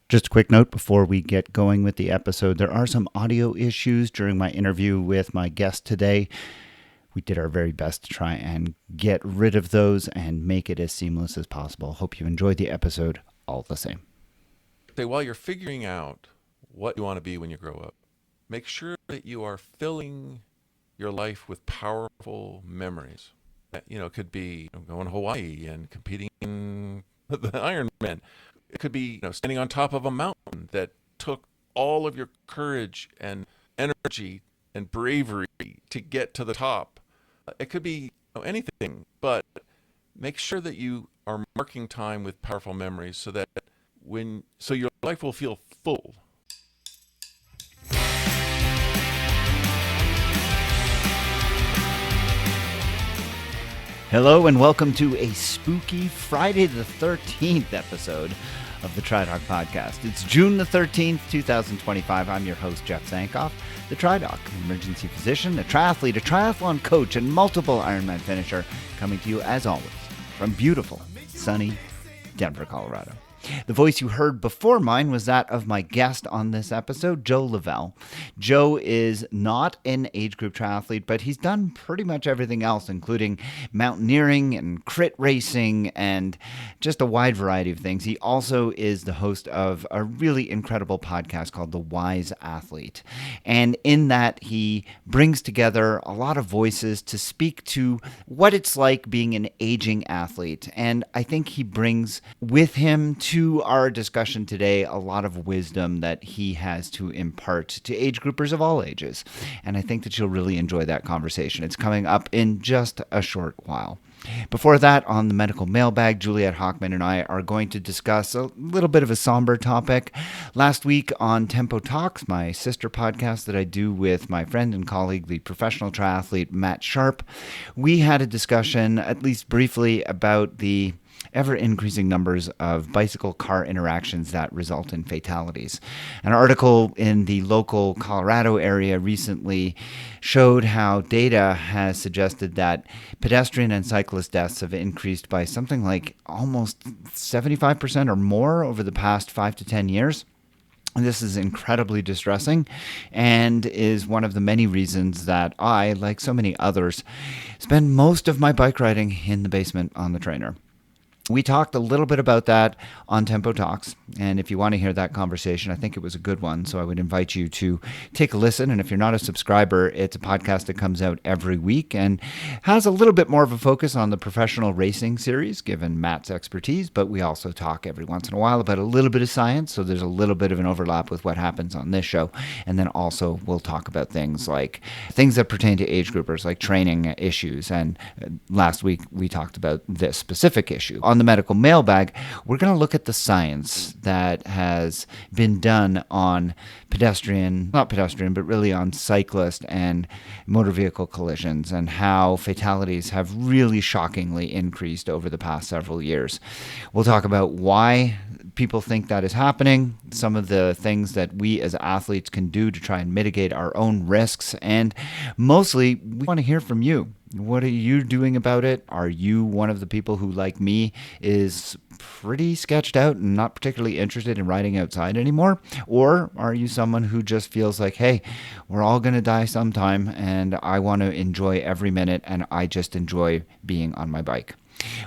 Just a quick note before we get going with the episode. There are some audio issues during my interview with my guest today. We did our very best to try and get rid of those and make it as seamless as possible. Hope you enjoyed the episode all the same. While you're figuring out what you want to be when you grow up, make sure that you are filling your life with powerful memories. It could be going to Hawaii and competing in the Ironman. It could be standing on top of a mountain that took all of your courage and energy and bravery to get to the top. It could be anything, but make sure that you are marking time with powerful memories so your life will feel full. Hello and welcome to a spooky Friday the 13th episode of the TriDoc podcast. It's June the 13th, 2025. I'm your host, Jeff Sankoff, the TriDoc, an emergency physician, a triathlete, a triathlon coach, and multiple Ironman finisher, coming to you, as always, from beautiful, sunny Denver, Colorado. The voice you heard before mine was that of my guest on this episode, Joe Lavelle. Joe is not an age group triathlete, but he's done pretty much everything else, including mountaineering and crit racing and just a wide variety of things. He also is the host of a really incredible podcast called The Wise Athlete. And in that, he brings together a lot of voices to speak to what it's like being an aging athlete. And I think he brings with him to our discussion today a lot of wisdom that he has to impart to age groupers of all ages. And I think that you'll really enjoy that conversation. It's coming up in just a short while. Before that, on the medical mailbag, Juliet Hockman and I are going to discuss a little bit of a somber topic. Last week on Tempo Talks, my sister podcast that I do with my friend and colleague, the professional triathlete Matt Sharp, we had a discussion, at least briefly, about the ever-increasing numbers of bicycle-car interactions that result in fatalities. An article in the local Colorado area recently showed how data has suggested that pedestrian and cyclist deaths have increased by something like almost 75% or more over the past 5 to 10 years. This is incredibly distressing and is one of the many reasons that I, like so many others, spend most of my bike riding in the basement on the trainer. We talked a little bit about that on Tempo Talks, and if you want to hear that conversation, I think it was a good one, so I would invite you to take a listen. And if you're not a subscriber, it's a podcast that comes out every week and has a little bit more of a focus on the professional racing series, given Matt's expertise, but we also talk every once in a while about a little bit of science, so there's a little bit of an overlap with what happens on this show. And then also we'll talk about things like things that pertain to age groupers, like training issues, and last week we talked about this specific issue. On the medical mailbag, we're going to look at the science that has been done on not pedestrian, but really on cyclist and motor vehicle collisions, and how fatalities have really shockingly increased over the past several years. We'll talk about why people think that is happening, some of the things that we as athletes can do to try and mitigate our own risks, and mostly we want to hear from you. What are you doing about it? Are you one of the people who, like me, is pretty sketched out and not particularly interested in riding outside anymore? Or are you someone who just feels like, hey, we're all going to die sometime and I want to enjoy every minute and I just enjoy being on my bike?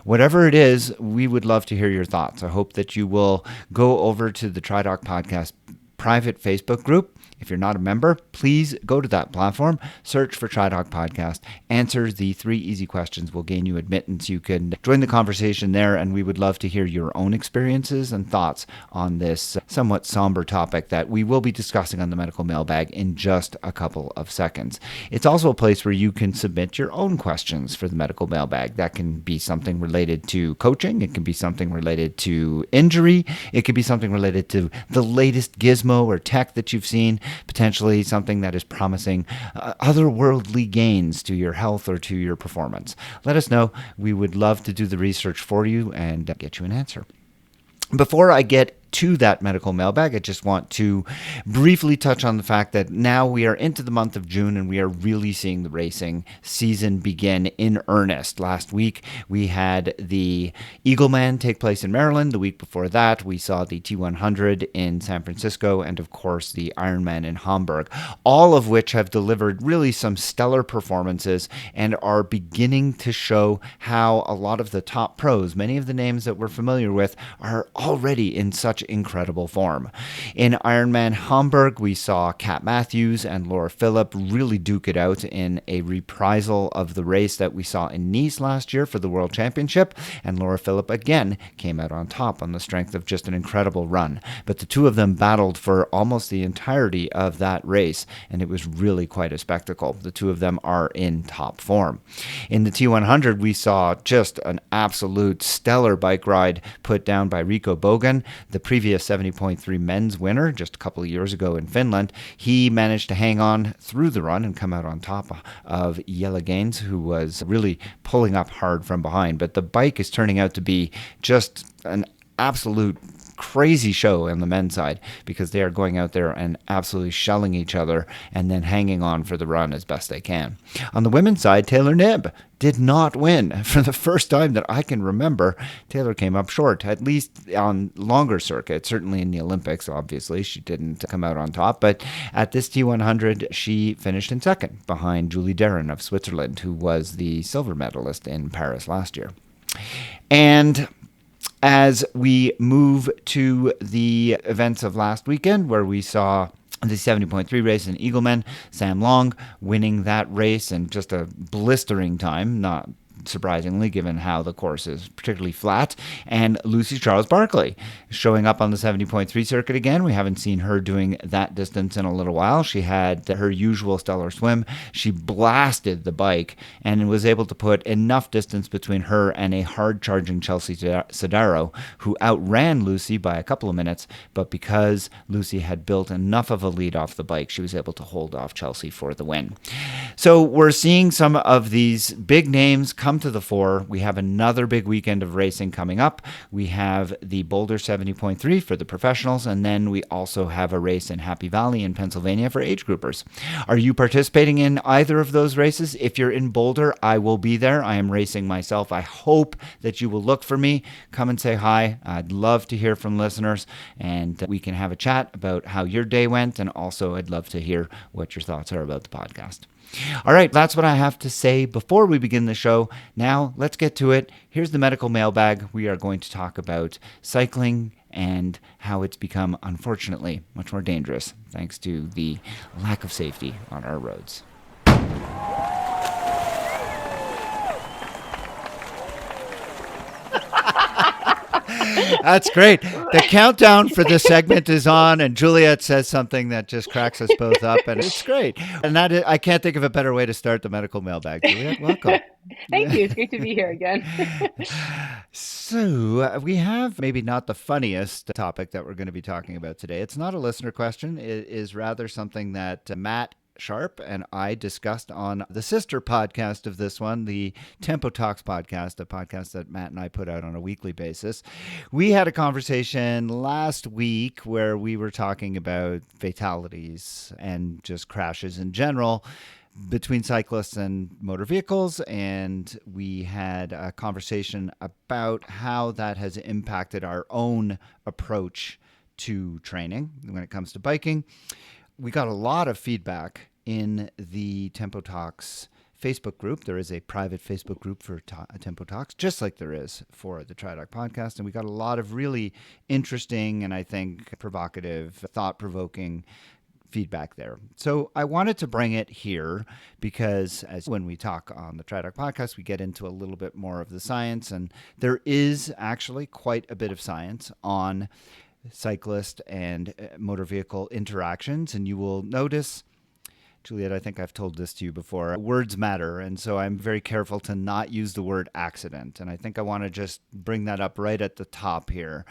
Whatever it is, we would love to hear your thoughts. I hope that you will go over to the TriDoc podcast private Facebook group. If you're not a member, please go to that platform, search for TriDoc Podcast, answer the 3 easy questions. Will gain you admittance. You can join the conversation there, and we would love to hear your own experiences and thoughts on this somewhat somber topic that we will be discussing on the medical mailbag in just a couple of seconds. It's also a place where you can submit your own questions for the medical mailbag. That can be something related to coaching. It can be something related to injury. It could be something related to the latest gizmo or tech that you've seen. Potentially something that is promising otherworldly gains to your health or to your performance. Let us know. We would love to do the research for you and get you an answer. Before I get to that medical mailbag, I just want to briefly touch on the fact that now we are into the month of June and we are really seeing the racing season begin in earnest. Last week, we had the Eagleman take place in Maryland. The week before that, we saw the T100 in San Francisco and, of course, the Ironman in Hamburg, all of which have delivered really some stellar performances and are beginning to show how a lot of the top pros, many of the names that we're familiar with, are already in such incredible form. In Ironman Hamburg, we saw Kat Matthews and Laura Philipp really duke it out in a reprisal of the race that we saw in Nice last year for the World Championship, and Laura Philipp again came out on top on the strength of just an incredible run. But the two of them battled for almost the entirety of that race, and it was really quite a spectacle. The two of them are in top form. In the T100, we saw just an absolute stellar bike ride put down by Rico Bogan, the previous 70.3 men's winner just a couple of years ago in Finland. He managed to hang on through the run and come out on top of Jelle Gaines, who was really pulling up hard from behind. But the bike is turning out to be just an absolute crazy show on the men's side, because they are going out there and absolutely shelling each other and then hanging on for the run as best they can. On the women's side, Taylor Knibb did not win. For the first time that I can remember, Taylor came up short, at least on longer circuits. Certainly in the Olympics, obviously, she didn't come out on top. But at this T100, she finished in second behind Julie Derin of Switzerland, who was the silver medalist in Paris last year. And as we move to the events of last weekend, where we saw the 70.3 race in Eagleman, Sam Long winning that race in just a blistering time, not surprisingly, given how the course is particularly flat, and Lucy Charles-Barclay showing up on the 70.3 circuit again. We haven't seen her doing that distance in a little while. She had her usual stellar swim. She blasted the bike and was able to put enough distance between her and a hard-charging Chelsea Sodaro, who outran Lucy by a couple of minutes, but because Lucy had built enough of a lead off the bike, she was able to hold off Chelsea for the win. So we're seeing some of these big names come to the fore. We have another big weekend of racing coming up. We have the Boulder 70.3 for the professionals, and then we also have a race in Happy Valley in Pennsylvania for age groupers. Are you participating in either of those races? If you're in Boulder, I will be there. I am racing myself. I hope that you will look for me. Come and say hi. I'd love to hear from listeners, and we can have a chat about how your day went, and also I'd love to hear what your thoughts are about the podcast. All right, that's what I have to say before we begin the show. Now, let's get to it. Here's the medical mailbag. We are going to talk about cycling and how it's become, unfortunately, much more dangerous thanks to the lack of safety on our roads. That's great. The countdown for this segment is on, and Juliet says something that just cracks us both up, and it's great. And that is, I can't think of a better way to start the medical mailbag. Juliet, welcome. Thank you. It's great to be here again. So we have maybe not the funniest topic that we're going to be talking about today. It's not a listener question. It is rather something that Matt Sharp and I discussed on the sister podcast of this one, the Tempo Talks podcast, a podcast that Matt and I put out on a weekly basis. We had a conversation last week where we were talking about fatalities and just crashes in general between cyclists and motor vehicles, and we had a conversation about how that has impacted our own approach to training when it comes to biking. We got a lot of feedback in the Tempo Talks Facebook group. There is a private Facebook group for Tempo Talks, just like there is for the TriDoc podcast. And we got a lot of really interesting and I think provocative, thought-provoking feedback there. So I wanted to bring it here because as when we talk on the TriDoc podcast, we get into a little bit more of the science, and there is actually quite a bit of science on cyclist and motor vehicle interactions. And you will notice, Juliet, I think I've told this to you before, words matter. And so I'm very careful to not use the word accident. And I think I want to just bring that up right at the top here.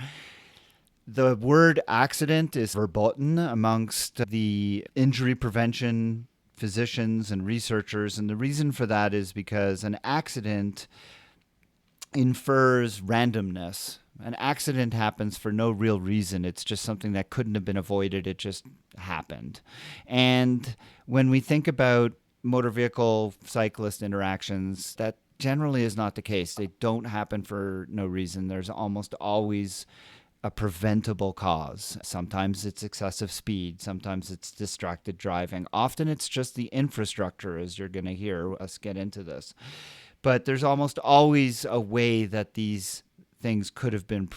The word accident is verboten amongst the injury prevention physicians and researchers. And the reason for that is because an accident infers randomness. An accident happens for no real reason. It's just something that couldn't have been avoided. It just happened. And when we think about motor vehicle cyclist interactions, that generally is not the case. They don't happen for no reason. There's almost always a preventable cause. Sometimes it's excessive speed. Sometimes it's distracted driving. Often it's just the infrastructure, as you're going to hear us get into this. But there's almost always a way that these things could have been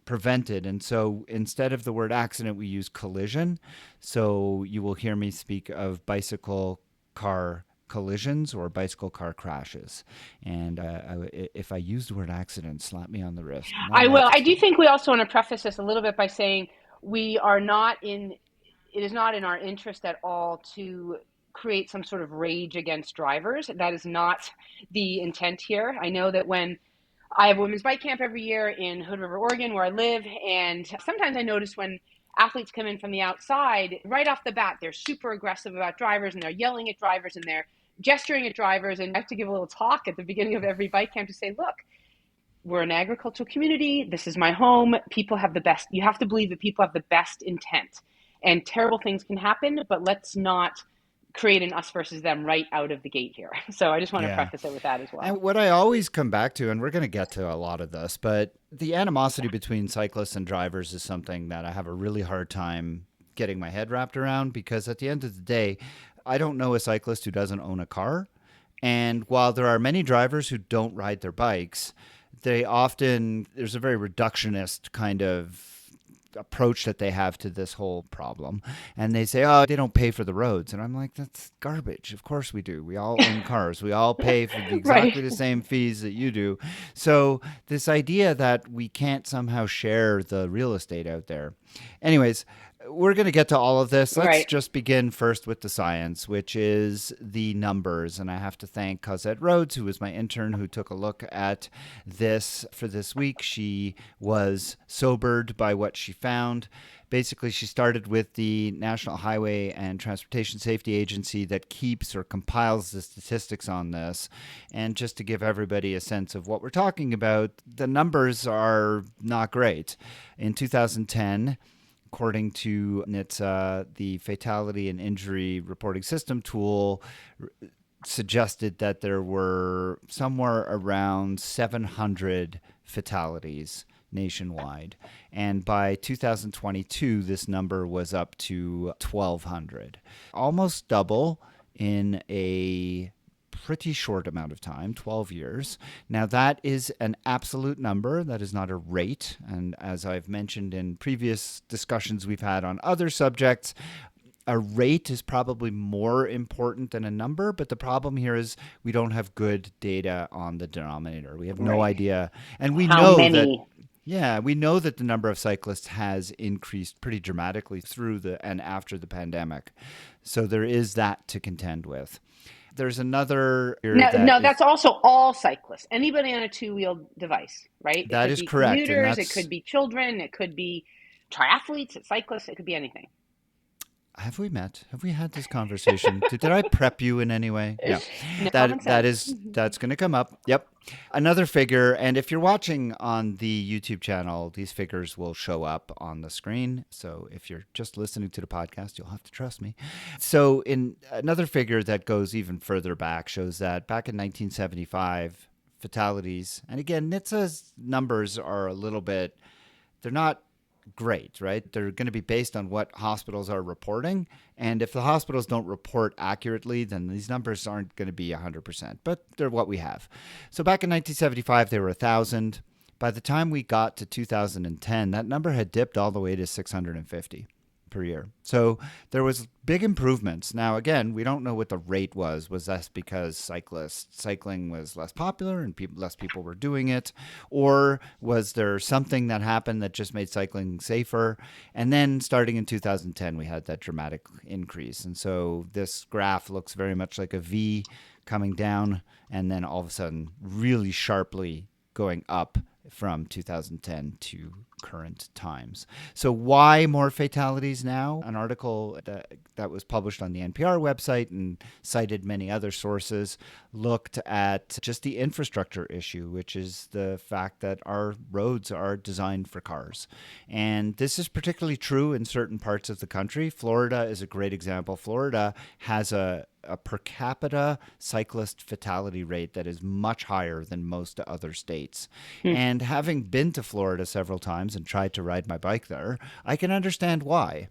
prevented. And so instead of the word accident, we use collision. So you will hear me speak of bicycle car collisions or bicycle car crashes. And if I use the word accident, slap me on the wrist. I will. I do think we also want to preface this a little bit by saying we are not in, it is not in our interest at all to create some sort of rage against drivers. That is not the intent here. I know that when I have a women's bike camp every year in Hood River, Oregon, where I live, and sometimes I notice when athletes come in from the outside, right off the bat, they're super aggressive about drivers and they're yelling at drivers and they're gesturing at drivers. And I have to give a little talk at the beginning of every bike camp to say, look, we're an agricultural community. This is my home. People have the best. You have to believe that people have the best intent, and terrible things can happen, but let's not create an us versus them right out of the gate here. So I just want to preface it with that as well. And what I always come back to, and we're going to get to a lot of this, but the animosity between cyclists and drivers is something that I have a really hard time getting my head wrapped around, because at the end of the day, I don't know a cyclist who doesn't own a car. And while there are many drivers who don't ride their bikes, there's a very reductionist kind of approach that they have to this whole problem. And they say, oh, they don't pay for the roads. And I'm like, that's garbage. Of course we do. We all own cars. We all pay for exactly the same fees that you do. So this idea that we can't somehow share the real estate out there. Anyways, we're going to get to all of this. Let's just begin first with the science, which is the numbers. And I have to thank Cosette Rhodes, who was my intern, who took a look at this for this week. She was sobered by what she found. Basically, she started with the National Highway and Transportation Safety Agency that keeps or compiles the statistics on this. And just to give everybody a sense of what we're talking about, the numbers are not great. In 2010, according to NHTSA, the Fatality and Injury Reporting System tool suggested that there were somewhere around 700 fatalities nationwide. And by 2022, this number was up to 1,200. Almost double in a pretty short amount of time, 12 years. Now, that is an absolute number. That is not a rate. And as I've mentioned in previous discussions we've had on other subjects, a rate is probably more important than a number. But the problem here is we don't have good data on the denominator. We have no idea. And we know that we know that the number of cyclists has increased pretty dramatically through and after the pandemic. So there is that to contend with. There's another... that's also all cyclists. Anybody on a two-wheeled device, right? That is correct. Commuters, it could be children, it could be triathletes, it's cyclists, it could be anything. Have we met? Have we had this conversation? Did I prep you in any way? No. That's going to come up. Yep. Another figure, and if you're watching on the YouTube channel, these figures will show up on the screen. So if you're just listening to the podcast, you'll have to trust me. So in another figure that goes even further back shows that back in 1975, fatalities, and again, NHTSA's numbers are a little bit, they're not great, right? They're going to be based on what hospitals are reporting. And if the hospitals don't report accurately, then these numbers aren't going to be 100%, but they're what we have. So back in 1975, they were 1,000. By the time we got to 2010, that number had dipped all the way to 650 per year. So there was big improvements. Now, again, we don't know what the rate was. Was that because cycling was less popular and less people were doing it? Or was there something that happened that just made cycling safer? And then starting in 2010, we had that dramatic increase. And so this graph looks very much like a V coming down and then all of a sudden really sharply going up from 2010 to current times. So why more fatalities now? An article that was published on the NPR website and cited many other sources looked at just the infrastructure issue, which is the fact that our roads are designed for cars. And this is particularly true in certain parts of the country. Florida is a great example. Florida has a per capita cyclist fatality rate that is much higher than most other states. And having been to Florida several times and tried to ride my bike there, I can understand why.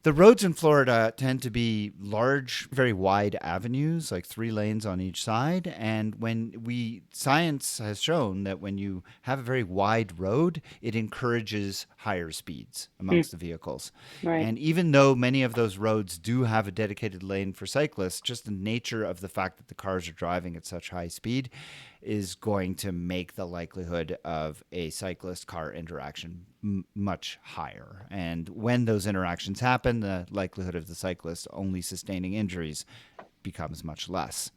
The roads in Florida tend to be large, very wide avenues, like 3 lanes on each side. And science has shown that when you have a very wide road, it encourages higher speeds amongst the vehicles. Right. And even though many of those roads do have a dedicated lane for cyclists, just the nature of the fact that the cars are driving at such high speed is going to make the likelihood of a cyclist car interaction much higher. And when those interactions happen, the likelihood of the cyclist only sustaining injuries becomes much less.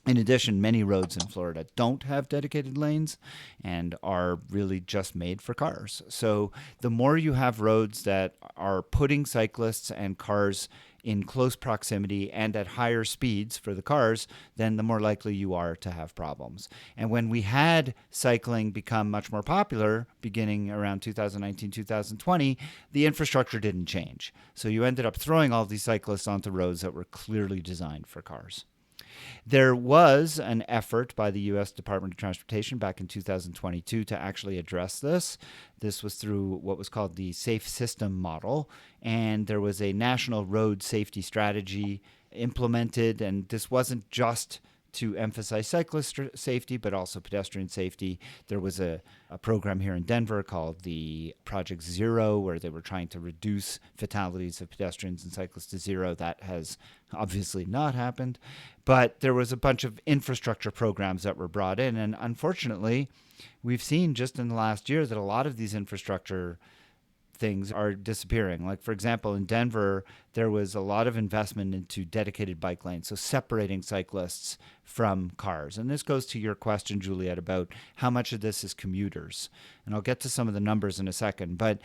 In addition, many roads in Florida don't have dedicated lanes and are really just made for cars. So the more you have roads that are putting cyclists and cars in close proximity and at higher speeds for the cars, then the more likely you are to have problems. And when we had cycling become much more popular, beginning around 2019, 2020, the infrastructure didn't change. So you ended up throwing all these cyclists onto roads that were clearly designed for cars. There was an effort by the U.S. Department of Transportation back in 2022 to actually address this. This was through what was called the Safe System Model, and there was a national road safety strategy implemented, and this wasn't just to emphasize cyclist safety, but also pedestrian safety. There was a program here in Denver called the Project Zero, where they were trying to reduce fatalities of pedestrians and cyclists to zero. That has obviously not happened. But there was a bunch of infrastructure programs that were brought in. And unfortunately, we've seen just in the last year that a lot of these infrastructure things are disappearing. Like, for example, in Denver, there was a lot of investment into dedicated bike lanes, so separating cyclists from cars. And this goes to your question, Juliet, about how much of this is commuters. And I'll get to some of the numbers in a second. But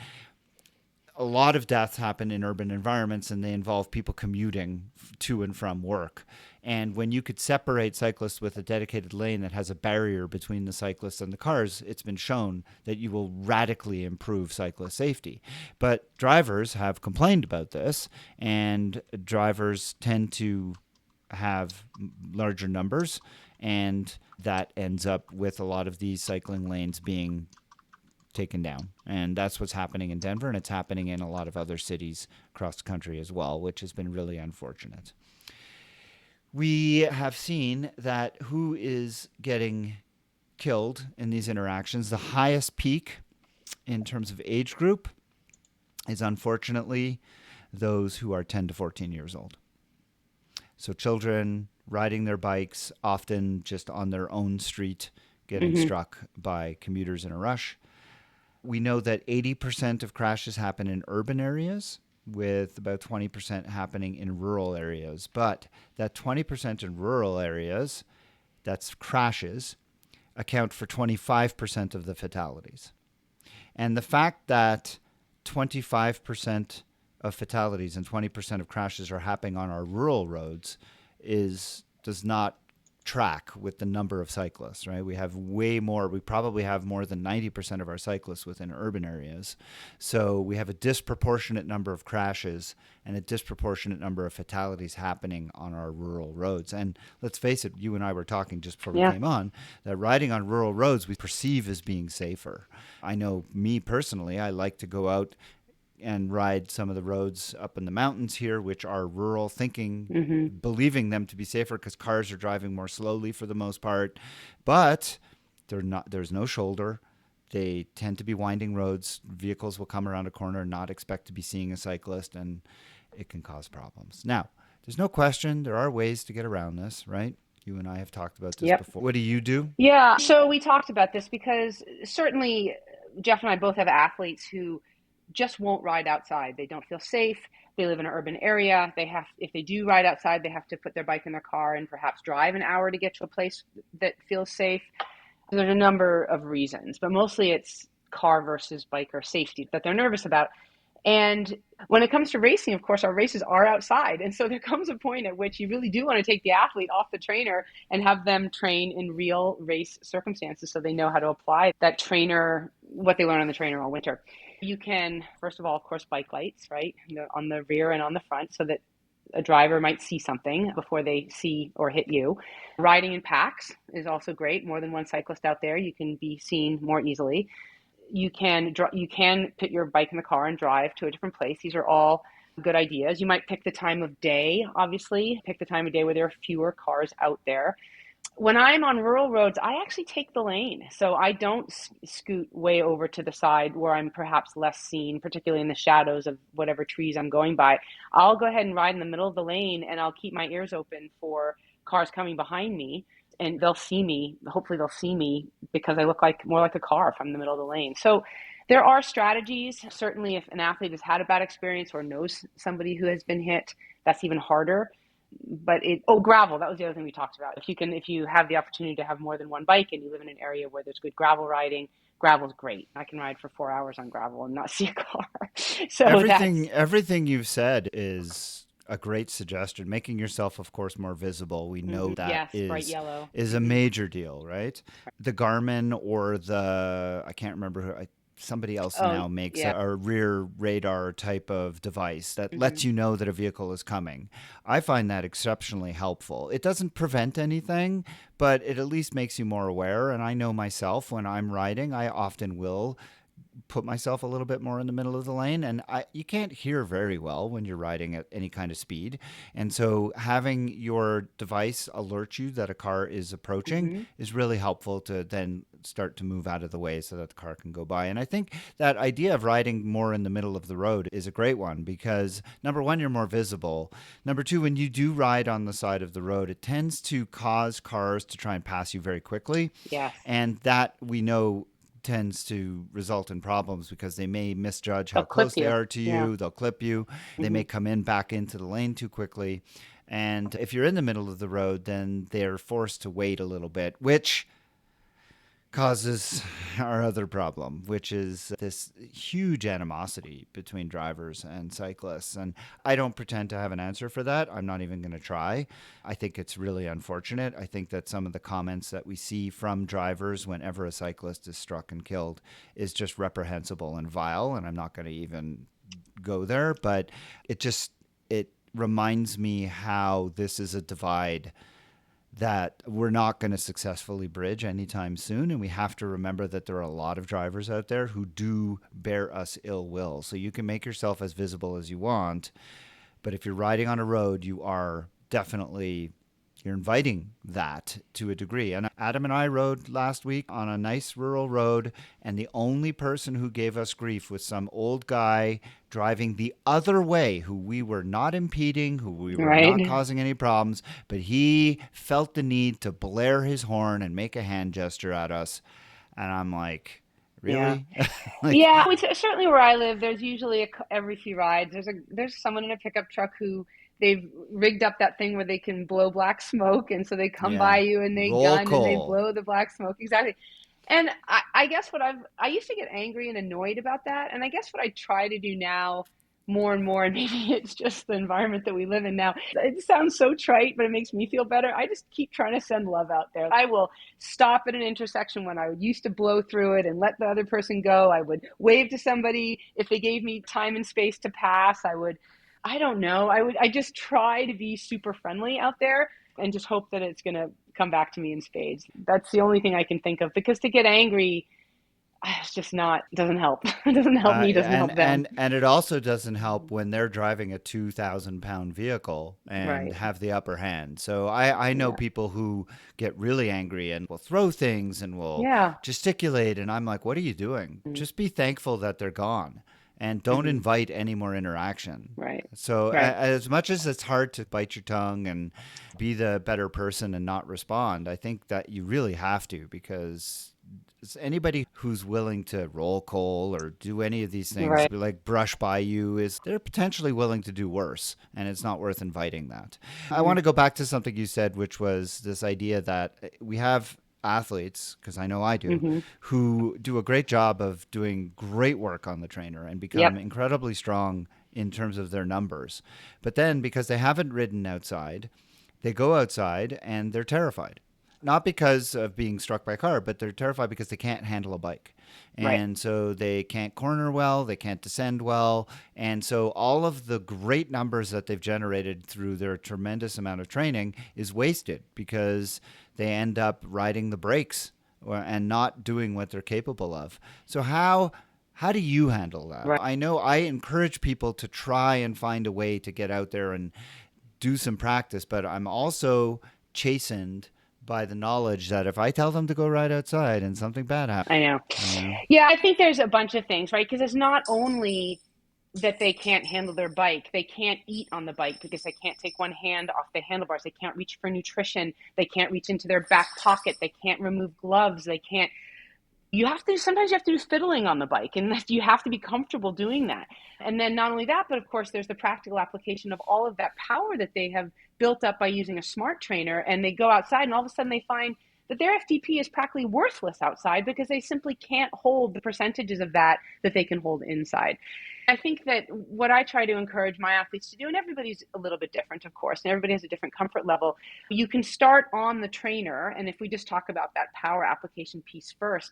a lot of deaths happen in urban environments, and they involve people commuting to and from work. And when you could separate cyclists with a dedicated lane that has a barrier between the cyclists and the cars, it's been shown that you will radically improve cyclist safety. But drivers have complained about this, and drivers tend to have larger numbers, and that ends up with a lot of these cycling lanes being taken down. And that's what's happening in Denver, and it's happening in a lot of other cities across the country as well, which has been really unfortunate. We have seen that who is getting killed in these interactions, the highest peak in terms of age group is unfortunately those who are 10 to 14 years old. So children riding their bikes, often just on their own street, getting struck by commuters in a rush. We know that 80% of crashes happen in urban areas, with about 20% happening in rural areas. But that 20% in rural areas, that's crashes, account for 25% of the fatalities. And the fact that 25% of fatalities and 20% of crashes are happening on our rural roads does not track with the number of cyclists, right? We have way more. We probably have more than 90% of our cyclists within urban areas. So we have a disproportionate number of crashes and a disproportionate number of fatalities happening on our rural roads. And let's face it, you and I were talking just before we came on, that riding on rural roads we perceive as being safer. I know me personally, I like to go out and ride some of the roads up in the mountains here, which are rural, believing them to be safer because cars are driving more slowly for the most part. But there's no shoulder. They tend to be winding roads. Vehicles will come around a corner and not expect to be seeing a cyclist, and it can cause problems. Now, there's no question there are ways to get around this, right? You and I have talked about this before. What do you do? Yeah, so we talked about this because certainly Jeff and I both have athletes who just won't ride outside. They don't feel safe. They live in an urban area. If they do ride outside, they have to put their bike in their car and perhaps drive an hour to get to a place that feels safe. There's a number of reasons, but mostly it's car versus bike or safety that they're nervous about. And when it comes to racing, of course, our races are outside. And so there comes a point at which you really do want to take the athlete off the trainer and have them train in real race circumstances so they know how to apply that trainer, what they learn on the trainer all winter. You can, first of all, of course, bike lights, right, on the rear and on the front so that a driver might see something before they see or hit you. Riding in packs is also great. More than one cyclist out there, you can be seen more easily. You can put your bike in the car and drive to a different place. These are all good ideas. You might pick the time of day, obviously. Pick the time of day where there are fewer cars out there. When I'm on rural roads, I actually take the lane. So I don't scoot way over to the side where I'm perhaps less seen, particularly in the shadows of whatever trees I'm going by. I'll go ahead and ride in the middle of the lane, and I'll keep my ears open for cars coming behind me. And they'll see me. Hopefully they'll see me because I look like more like a car if I'm in the middle of the lane. So there are strategies. Certainly if an athlete has had a bad experience or knows somebody who has been hit, that's even harder. But gravel, that was the other thing we talked about. If you have the opportunity to have more than one bike and you live in an area where there's good gravel riding, gravel's great. I can ride for 4 hours on gravel and not see a car. So everything you've said is a great suggestion. Making yourself, of course, more visible. We know that yes, bright yellow is a major deal, right? The Garmin or I can't remember who. Somebody else now makes a rear radar type of device that lets you know that a vehicle is coming. I find that exceptionally helpful. It doesn't prevent anything, but it at least makes you more aware. And I know myself when I'm riding, I often will put myself a little bit more in the middle of the lane, and you can't hear very well when you're riding at any kind of speed. And so having your device alert you that a car is approaching is really helpful to then start to move out of the way so that the car can go by. And I think that idea of riding more in the middle of the road is a great one because, number one, you're more visible. Number two, when you do ride on the side of the road, it tends to cause cars to try and pass you very quickly. Yes. And that we know tends to result in problems because they may misjudge how close they are to you. Yeah. They'll clip you. They may come back into the lane too quickly. And if you're in the middle of the road, then they're forced to wait a little bit, which causes our other problem, which is this huge animosity between drivers and cyclists. And I don't pretend to have an answer for that. I'm not even going to try. I think it's really unfortunate. I think that some of the comments that we see from drivers whenever a cyclist is struck and killed is just reprehensible and vile. And I'm not going to even go there, but it reminds me how this is a divide that we're not going to successfully bridge anytime soon. And we have to remember that there are a lot of drivers out there who do bear us ill will. So you can make yourself as visible as you want, but if you're riding on a road, you're inviting that to a degree. And Adam and I rode last week on a nice rural road, and the only person who gave us grief was some old guy driving the other way, who we were not impeding, who we were not causing any problems, but he felt the need to blare his horn and make a hand gesture at us. And I'm like, really? Yeah. Certainly where I live, there's usually every few rides, there's someone in a pickup truck who they've rigged up that thing where they can blow black smoke. And so they come by you and they gun and they blow the black smoke. Exactly. And I guess I used to get angry and annoyed about that. And I guess what I try to do now more and more, and maybe it's just the environment that we live in now. It sounds so trite, but it makes me feel better. I just keep trying to send love out there. I will stop at an intersection when I used to blow through it and let the other person go. I would wave to somebody. If they gave me time and space to pass, I don't know. I just try to be super friendly out there and just hope that it's going to come back to me in spades. That's the only thing I can think of, because to get angry, it's just doesn't help. It doesn't help me, doesn't help them. And it also doesn't help when they're driving a 2,000-pound vehicle and have the upper hand. So I know people who get really angry and will throw things and will gesticulate. And I'm like, what are you doing? Just be thankful that they're gone. And don't invite any more interaction. Right. So as much as it's hard to bite your tongue and be the better person and not respond, I think that you really have to, because anybody who's willing to roll coal or do any of these things, like brush by you, they're potentially willing to do worse, and it's not worth inviting that. I want to go back to something you said, which was this idea that we have athletes, because I know I do, Mm-hmm. who do a great job of doing great work on the trainer and become Yep. incredibly strong in terms of their numbers. But then because they haven't ridden outside, they go outside and they're terrified. Not because of being struck by a car, but they're terrified because they can't handle a bike. Right. And so they can't corner well, they can't descend well. And so all of the great numbers that they've generated through their tremendous amount of training is wasted because they end up riding the brakes and not doing what they're capable of. So how do you handle that? Right. I know I encourage people to try and find a way to get out there and do some practice, but I'm also chastened by the knowledge that if I tell them to go right outside and something bad happens, I know. you know, Yeah, I think there's a bunch of things, right? Because it's not only that they can't handle their bike, they can't eat on the bike because they can't take one hand off the handlebars. They can't reach for nutrition. They can't reach into their back pocket. They can't remove gloves. They can't. Sometimes you have to do fiddling on the bike, and you have to be comfortable doing that. And then not only that, but of course, there's the practical application of all of that power that they have built up by using a smart trainer. And they go outside, and all of a sudden they find that their FTP is practically worthless outside because they simply can't hold the percentages of that they can hold inside. I think that what I try to encourage my athletes to do, and everybody's a little bit different, of course, and everybody has a different comfort level. You can start on the trainer, and if we just talk about that power application piece first,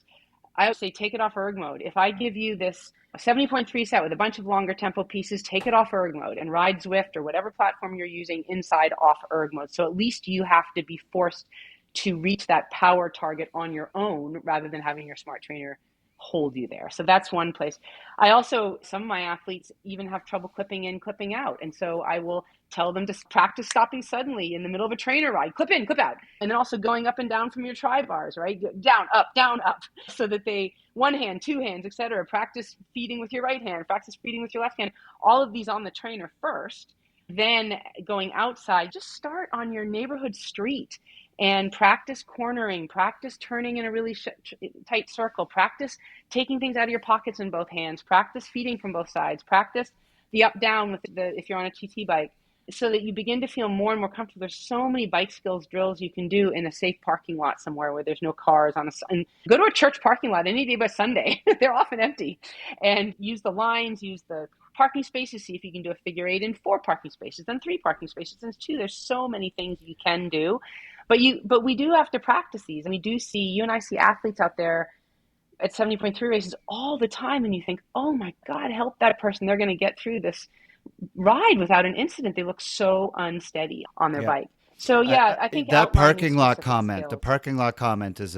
I would say take it off erg mode. If I give you this 70.3 set with a bunch of longer tempo pieces, take it off erg mode and ride Zwift or whatever platform you're using inside off erg mode. So at least you have to be forced to reach that power target on your own rather than having your smart trainer hold you there. So that's one place. Some of my athletes even have trouble clipping in, clipping out. And so I will tell them to practice stopping suddenly in the middle of a trainer ride, clip in, clip out. And then also going up and down from your tri bars, right? Down, up, so that they, one hand, two hands, etc. Practice feeding with your right hand, practice feeding with your left hand, all of these on the trainer first. Then going outside, just start on your neighborhood street and practice cornering, practice turning in a really tight circle, practice taking things out of your pockets in both hands, practice feeding from both sides, practice the up down if you're on a TT bike, so that you begin to feel more and more comfortable. There's so many bike skills drills you can do in a safe parking lot somewhere where there's no cars and go to a church parking lot any day but Sunday. They're often empty, and use the lines, use the parking spaces, see if you can do a figure eight in 4 parking spaces, then 3 parking spaces, then 2. There's so many things you can do. But we do have to practice these. And you and I see athletes out there at 70.3 races all the time. And you think, oh my God, help that person. They're going to get through this ride without an incident. They look so unsteady on their yeah. bike. So yeah, I think That outlining parking lot specific comment, the skills. parking lot comment is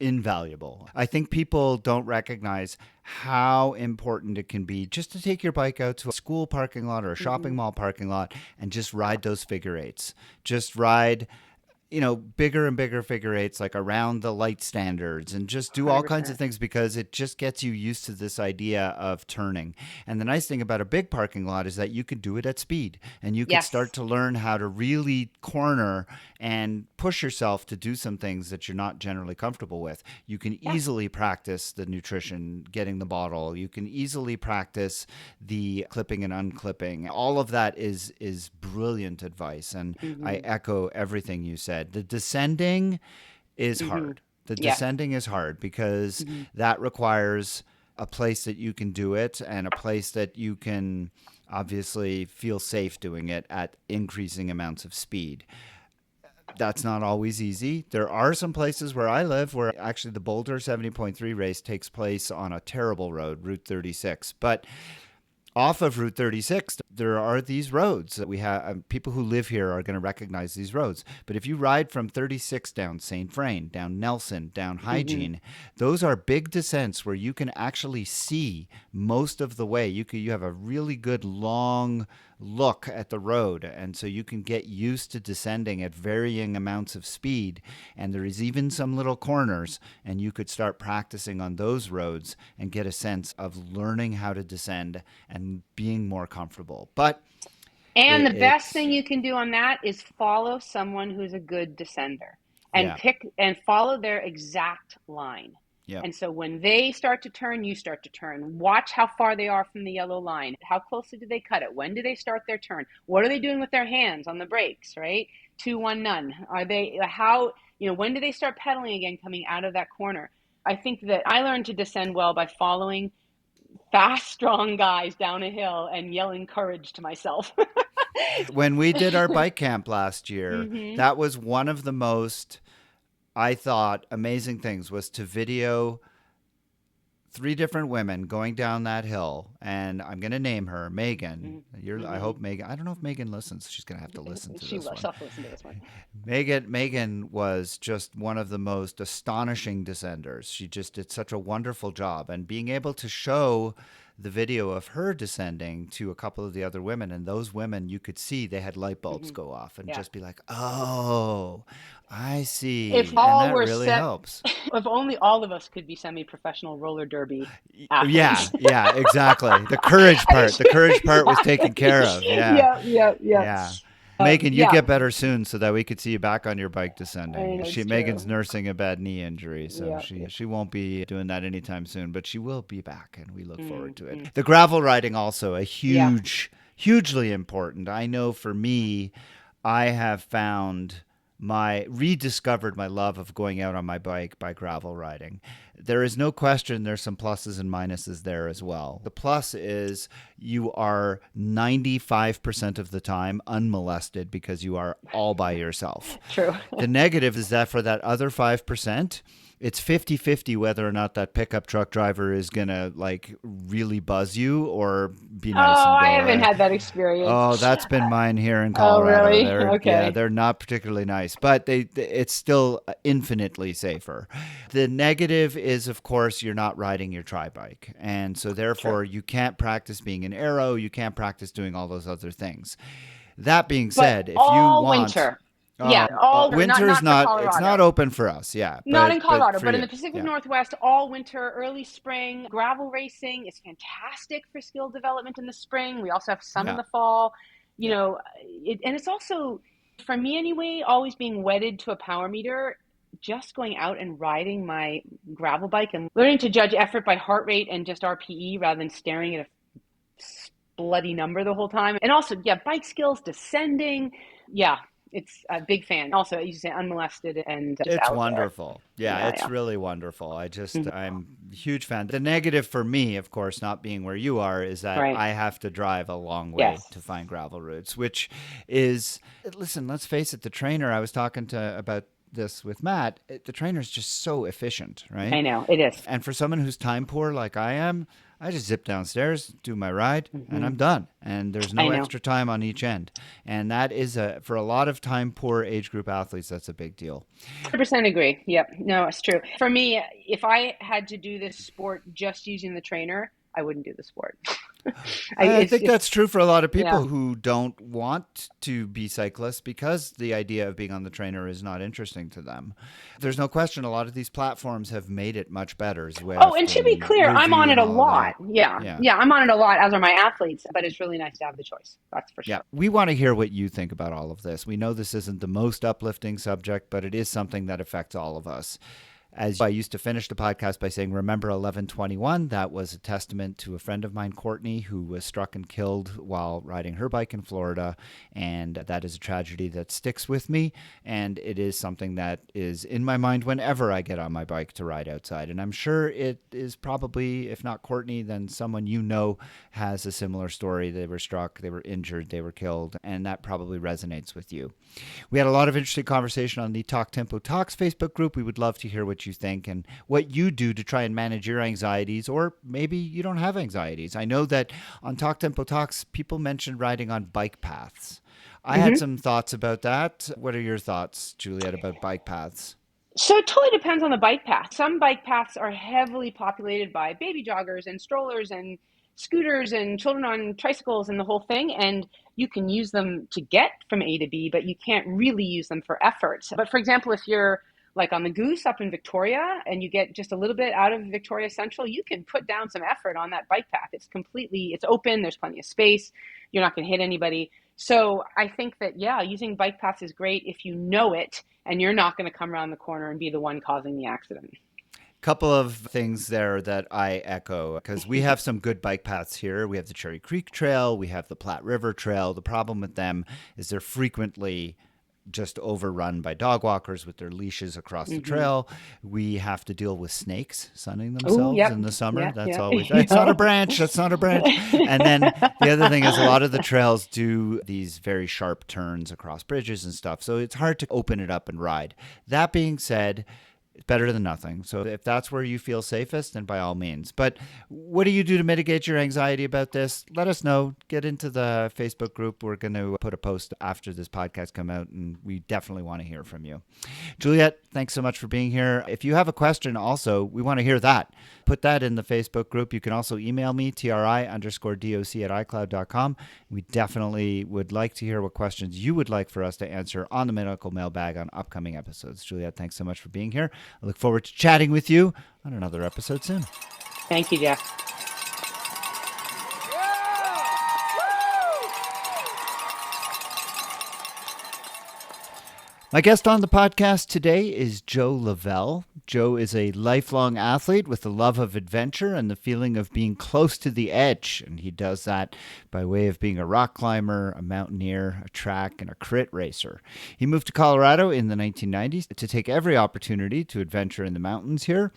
invaluable. I think people don't recognize how important it can be just to take your bike out to a school parking lot or a shopping mall parking lot and just ride those figure eights. Just ride, bigger and bigger figure eights, like around the light standards, and just do all kinds of 100%. things because it just gets you used to this idea of turning. And the nice thing about a big parking lot is that you could do it at speed and you could Yes. start to learn how to really corner and push yourself to do some things that you're not generally comfortable with. You can Yeah. easily practice the nutrition, getting the bottle. You can easily practice the clipping and unclipping. All of that is brilliant advice, and I Mm-hmm. echo everything you said. The descending is Mm-hmm. hard. The Yes. descending is hard because Mm-hmm. that requires a place that you can do it and a place that you can obviously feel safe doing it at increasing amounts of speed. That's not always easy. There are some places where I live where actually the Boulder 70.3 race takes place on a terrible road, Route 36. But off of Route 36, there are these roads that we have. People who live here are going to recognize these roads. But if you ride from 36 down St. Vrain, down Nelson, down Mm-hmm. Hygiene, those are big descents where you can actually see most of the way. You have a really good long look at the road, and so you can get used to descending at varying amounts of speed. And there is even some little corners, and you could start practicing on those roads and get a sense of learning how to descend and being more comfortable. But And the best it's thing you can do on that is follow someone who's a good descender and yeah, follow their exact line. yeah. And so when they start to turn, you start to turn. Watch how far they are from the yellow line. How closely do they cut it? When do they start their turn? What are they doing with their hands on the brakes, right? 2, 1, none. Are they, how when do they start pedaling again coming out of that corner? I think that I learned to descend well by following fast, strong guys down a hill and yelling courage to myself. When we did our bike camp last year, Mm-hmm. that was one of the most, I thought, amazing things was to video 3 different women going down that hill, and I'm going to name her Megan. Mm-hmm. I hope Megan. I don't know if Megan listens. She's going to have to listen to She this will. one. She'll have to listen to this one. Megan was just one of the most astonishing descenders. She just did such a wonderful job, and being able to show the video of her descending to a couple of the other women, and those women, you could see they had light bulbs go off and just be like, oh, I see. If And all that were really helps. If only all of us could be semi-professional roller derby athletes. Yeah, exactly. The courage part was taken care of. Yeah. Megan, you get better soon so that we could see you back on your bike descending. Megan's nursing a bad knee injury, so she won't be doing that anytime soon, but she will be back, and we look forward to it. The gravel riding also a hugely important. I know for me, I have rediscovered my love of going out on my bike by gravel riding. There is no question there's some pluses and minuses there as well. The plus is you are 95% of the time unmolested because you are all by yourself. True. The negative is that for that other 5%, it's 50-50 whether or not that pickup truck driver is going to like really buzz you or be nice and go. I haven't had that experience. Oh, that's been mine here in Colorado. Oh, really? Okay. Yeah, they're not particularly nice, but it's still infinitely safer. The negative is, of course, you're not riding your tri-bike. And so therefore you can't practice being an aero. You can't practice doing all those other things. That being said, if you want... winter. All winter is not it's not open for us. Not in Colorado, but in the Pacific Northwest, all winter, early spring. Gravel racing is fantastic for skill development in the spring. We also have some in the fall. And it's also, for me anyway, always being wedded to a power meter. Just going out and riding my gravel bike and learning to judge effort by heart rate and just RPE rather than staring at a bloody number the whole time. And also, bike skills, descending. It's a big fan. Also, you say unmolested and just it's out wonderful. There. It's really wonderful. I'm a huge fan. The negative for me, of course, not being where you are, is that I have to drive a long way to find gravel routes, which is, listen, let's face it, the trainer, I was talking about this with Matt, the trainer's just so efficient, right? I know, it is. And for someone who's time poor like I am, I just zip downstairs, do my ride, and I'm done. And there's no extra time on each end. And that is, for a lot of time-poor age group athletes, that's a big deal. 100% agree. Yep. No, it's true. For me, if I had to do this sport just using the trainer, I wouldn't do the sport. I think that's true for a lot of people who don't want to be cyclists because the idea of being on the trainer is not interesting to them. There's no question a lot of these platforms have made it much better. And to be clear, I'm on it a lot. I'm on it a lot, as are my athletes, but it's really nice to have the choice. That's for sure. Yeah, we want to hear what you think about all of this. We know this isn't the most uplifting subject, but it is something that affects all of us. As I used to finish the podcast by saying, remember 11/21, that was a testament to a friend of mine, Courtney, who was struck and killed while riding her bike in Florida. And that is a tragedy that sticks with me. And it is something that is in my mind whenever I get on my bike to ride outside. And I'm sure it is probably, if not Courtney, then someone you know has a similar story. They were struck, they were injured, they were killed. And that probably resonates with you. We had a lot of interesting conversation on the Talk Tempo Talks Facebook group. We would love to hear what you think and what you do to try and manage your anxieties, or maybe you don't have anxieties. I know that on Talk Tempo Talks, people mentioned riding on bike paths. I had some thoughts about that. What are your thoughts, Juliet, about bike paths? So it totally depends on the bike path. Some bike paths are heavily populated by baby joggers and strollers and scooters and children on tricycles and the whole thing. And you can use them to get from A to B, but you can't really use them for effort. But for example, if you're like on the Goose up in Victoria and you get just a little bit out of Victoria Central, you can put down some effort on that bike path. It's open. There's plenty of space. You're not going to hit anybody. So I think that, using bike paths is great if you know it and you're not going to come around the corner and be the one causing the accident. Couple of things there that I echo, because we have some good bike paths here. We have the Cherry Creek Trail. We have the Platte River Trail. The problem with them is they're frequently just overrun by dog walkers with their leashes across the trail. We have to deal with snakes sunning themselves in the summer. That's always, it's not a branch. That's not a branch. And then the other thing is a lot of the trails do these very sharp turns across bridges and stuff. So it's hard to open it up and ride. That being said, it's better than nothing. So if that's where you feel safest, then by all means. But what do you do to mitigate your anxiety about this? Let us know. Get into the Facebook group. We're going to put a post after this podcast come out, and we definitely want to hear from you. Juliet, thanks so much for being here. If you have a question also, we want to hear that. Put that in the Facebook group. You can also email me, tri_doc@icloud.com. We definitely would like to hear what questions you would like for us to answer on the Medical Mailbag on upcoming episodes. Juliet, thanks so much for being here. I look forward to chatting with you on another episode soon. Thank you, Jeff. My guest on the podcast today is Joe Lavelle. Joe is a lifelong athlete with a love of adventure and the feeling of being close to the edge. And he does that by way of being a rock climber, a mountaineer, a track, and a crit racer. He moved to Colorado in the 1990s to take every opportunity to adventure in the mountains here,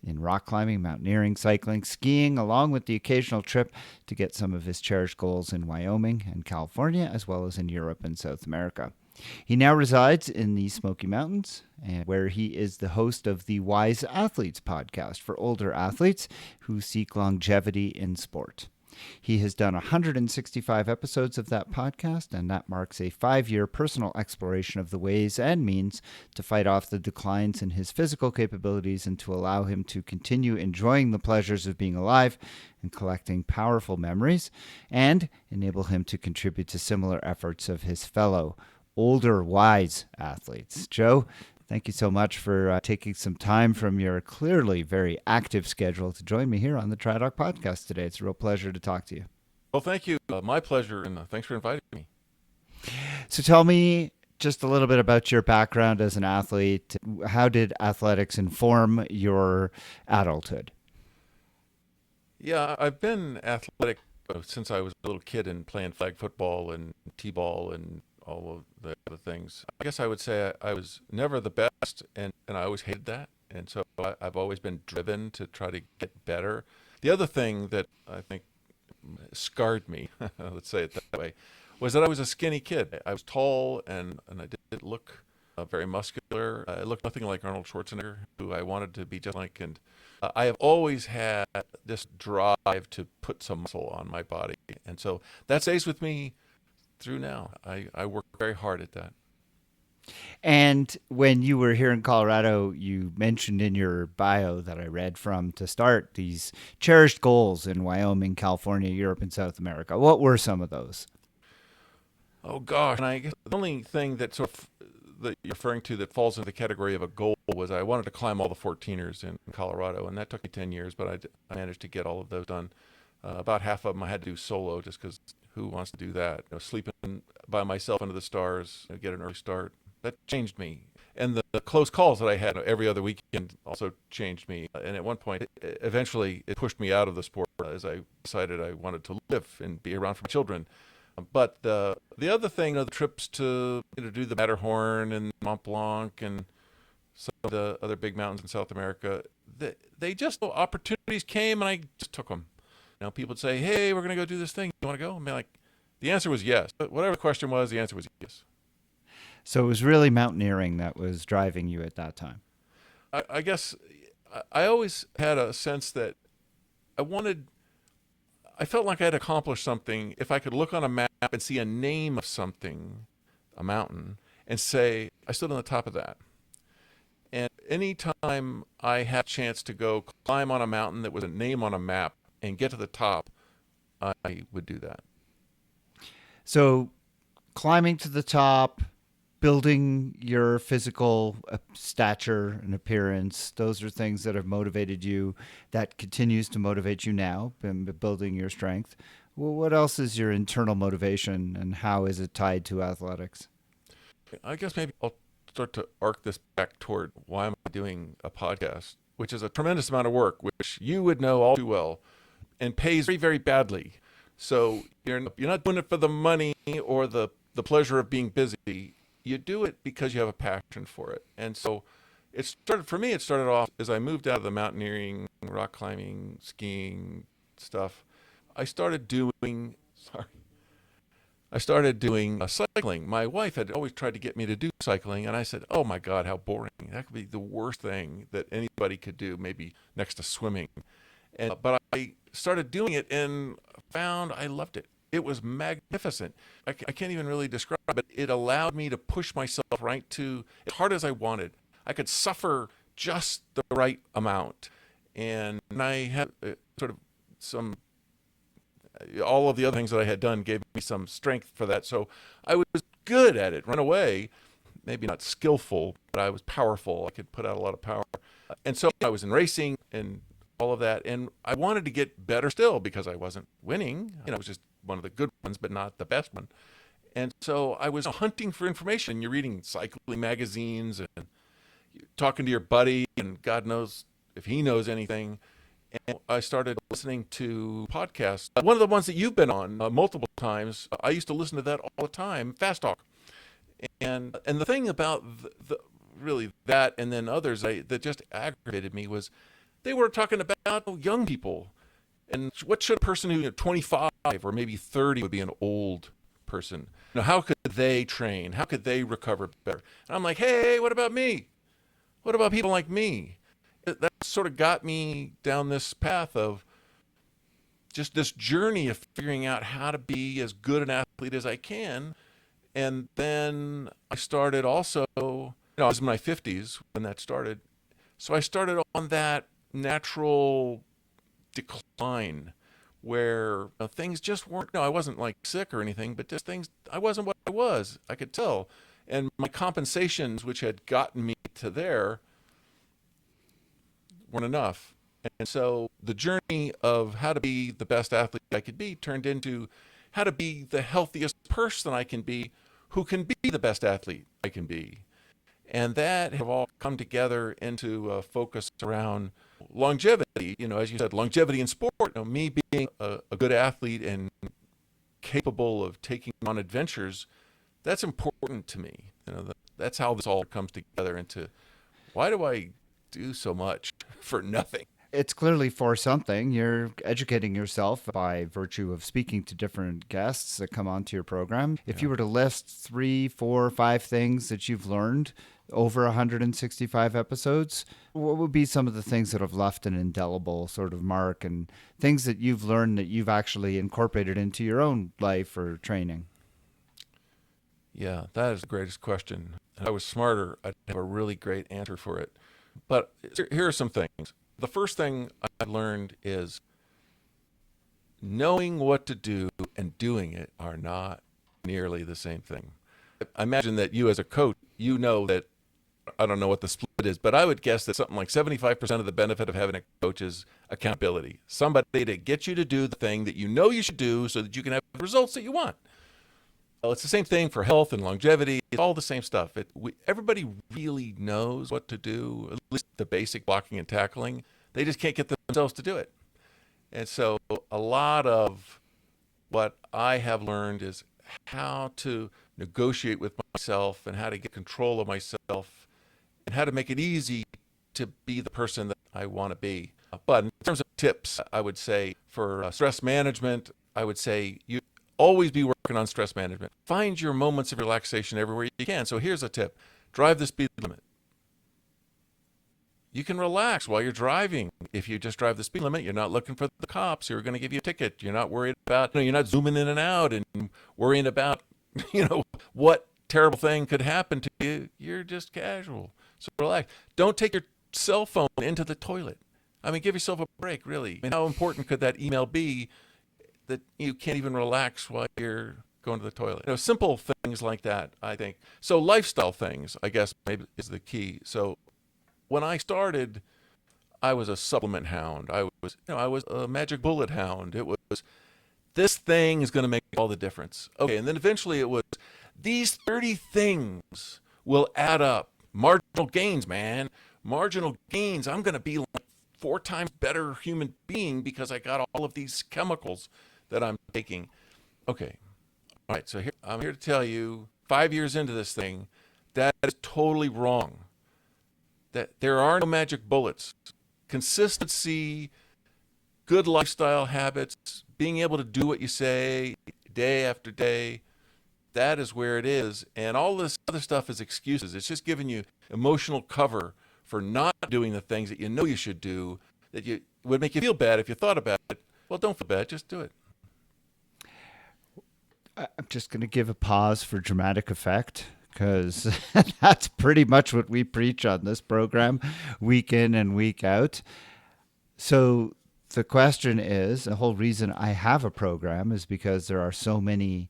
in rock climbing, mountaineering, cycling, skiing, along with the occasional trip to get some of his cherished goals in Wyoming and California, as well as in Europe and South America. He now resides in the Smoky Mountains, where he is the host of the Wise Athletes podcast for older athletes who seek longevity in sport. He has done 165 episodes of that podcast, and that marks a 5-year personal exploration of the ways and means to fight off the declines in his physical capabilities and to allow him to continue enjoying the pleasures of being alive and collecting powerful memories, and enable him to contribute to similar efforts of his fellow older, wise athletes. Joe, thank you so much for taking some time from your clearly very active schedule to join me here on the TriDoc podcast today. It's a real pleasure to talk to you. Well, thank you. My pleasure, and thanks for inviting me. So tell me just a little bit about your background as an athlete. How did athletics inform your adulthood? Yeah, I've been athletic since I was a little kid and playing flag football and t-ball and all of the other things. I guess I would say I was never the best, and I always hated that. And so I've always been driven to try to get better. The other thing that I think scarred me, let's say it that way, was that I was a skinny kid. I was tall, and I didn't look very muscular. I looked nothing like Arnold Schwarzenegger, who I wanted to be just like. And I have always had this drive to put some muscle on my body. And so that stays with me through now. I work very hard at that. And when you were here in Colorado, you mentioned in your bio that I read from to start these cherished goals in Wyoming, California, Europe, and South America. What were some of those? Oh gosh, and I guess the only thing that sort of that you're referring to that falls into the category of a goal was I wanted to climb all the 14ers in Colorado, and that took me 10 years, but I managed to get all of those done. About half of them I had to do solo, just because who wants to do that? Sleeping by myself under the stars, get an early start. That changed me. And the close calls that I had every other weekend also changed me. And at one point, eventually, it pushed me out of the sport as I decided I wanted to live and be around for my children. But the other thing, the trips to do the Matterhorn and Mont Blanc and some of the other big mountains in South America, they just, opportunities came and I just took them. People would say, hey, we're going to go do this thing. You want to go? I mean, the answer was yes. But whatever the question was, the answer was yes. So it was really mountaineering that was driving you at that time. I guess I always had a sense that I felt like I had accomplished something if I could look on a map and see a name of something, a mountain, and say, I stood on the top of that. And anytime I had a chance to go climb on a mountain that was a name on a map and get to the top, I would do that. So climbing to the top, building your physical stature and appearance, those are things that have motivated you, that continues to motivate you now, building your strength. Well, what else is your internal motivation, and how is it tied to athletics? I guess maybe I'll start to arc this back toward why am I doing a podcast, which is a tremendous amount of work, which you would know all too well, and pays very, very badly. So you're not doing it for the money or the pleasure of being busy. you do it because you have a passion for it. And so it started off as I moved out of the mountaineering, rock climbing, skiing stuff. I started doing, sorry, I started doing cycling. My wife had always tried to get me to do cycling, and I said, "Oh my God, how boring! That could be the worst thing that anybody could do, maybe next to swimming." But I started doing it and found I loved it. It was magnificent. I can't even really describe it. It allowed me to push myself right to as hard as I wanted. I could suffer just the right amount, and I had sort of some all of the other things that I had done gave me some strength for that. So I was good at it. Run away, maybe not skillful, but I was powerful. I could put out a lot of power. And so I was in racing and all of that. And I wanted to get better still because I wasn't winning. I was just one of the good ones, but not the best one. And so I was hunting for information. You're reading cycling magazines and talking to your buddy, and God knows if he knows anything. And I started listening to podcasts. One of the ones that you've been on multiple times, I used to listen to that all the time, Fast Talk. And the thing about really that and then others that just aggravated me was they were talking about young people. And what should a person who 25 or maybe 30 would be an old person? How could they train? How could they recover better? And I'm like, hey, what about me? What about people like me? That sort of got me down this path of just this journey of figuring out how to be as good an athlete as I can. And then I started also, I was in my 50s when that started. So I started on that natural decline where things just weren't, I wasn't like sick or anything, but just things, I wasn't what I was. I could tell. And my compensations, which had gotten me to there, weren't enough. And so the journey of how to be the best athlete I could be turned into how to be the healthiest person I can be, who can be the best athlete I can be. And that have all come together into a focus around longevity. As you said, longevity in sport. Me being a good athlete and capable of taking on adventures, that's important to me. That's how this all comes together into why do I do so much for nothing? It's clearly for something. You're educating yourself by virtue of speaking to different guests that come onto your program. If you were to list 3, 4, 5 things that you've learned over 165 episodes, what would be some of the things that have left an indelible sort of mark and things that you've learned that you've actually incorporated into your own life or training? Yeah, that is the greatest question. If I was smarter, I'd have a really great answer for it. But here are some things. The first thing I learned is knowing what to do and doing it are not nearly the same thing. I imagine that you as a coach, that, I don't know what the split is, but I would guess that something like 75% of the benefit of having a coach is accountability. Somebody to get you to do the thing that you should do so that you can have the results that you want. Well, it's the same thing for health and longevity. It's all the same stuff. Everybody really knows what to do, at least the basic blocking and tackling. They just can't get themselves to do it. And so a lot of what I have learned is how to negotiate with myself and how to get control of myself and how to make it easy to be the person that I want to be. But in terms of tips, I would say for stress management, I would say you always be working on stress management. Find your moments of relaxation everywhere you can. So here's a tip. Drive the speed limit. You can relax while you're driving. If you just drive the speed limit, you're not looking for the cops who are going to give you a ticket. You're not worried about, you're not zooming in and out and worrying about, what terrible thing could happen to you. You're just casual. So relax. Don't take your cell phone into the toilet. Give yourself a break, really. How important could that email be that you can't even relax while you're going to the toilet? Simple things like that, I think. So lifestyle things, I guess, maybe is the key. So when I started, I was a supplement hound. I was a magic bullet hound. It was, this thing is going to make all the difference. Okay, and then eventually it was, these 30 things will add up. Marginal gains, man. Marginal gains. I'm going to be like 4 times better human being because I got all of these chemicals that I'm taking. Okay. All right. So I'm here to tell you 5 years into this thing, that is totally wrong. That there are no magic bullets. Consistency, good lifestyle habits, being able to do what you say day after day, that is where it is. And all this other stuff is excuses. It's just giving you emotional cover for not doing the things that you know you should do, that you would make you feel bad if you thought about it. Well, don't feel bad, just do it. I'm just going to give a pause for dramatic effect, because that's pretty much what we preach on this program, week in and week out. So the question is, the whole reason I have a program is because there are so many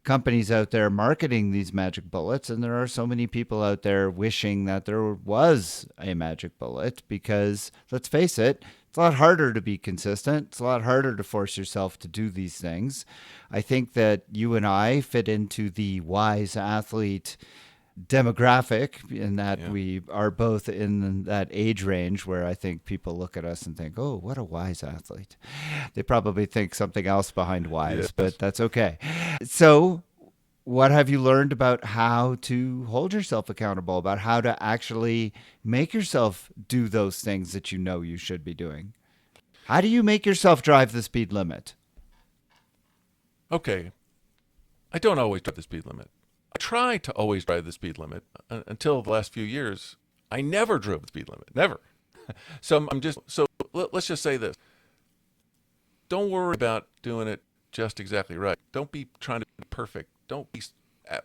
companies out there marketing these magic bullets, and there are so many people out there wishing that there was a magic bullet, because let's face it, it's a lot harder to be consistent. It's a lot harder to force yourself to do these things. I think that you and I fit into the wise athlete demographic, in that we are both in that age range where I think people look at us and think, oh, what a wise athlete. They probably think something else behind wise, yes, but that's okay. So what have you learned about how to hold yourself accountable, about how to actually make yourself do those things that you know you should be doing? How do you make yourself drive the speed limit? Okay. I don't always drive the speed limit. I try to always drive the speed limit. Until the last few years, I never drove the speed limit. Never. So let's just say this. Don't worry about doing it just exactly right. Don't be trying to be perfect. Don't be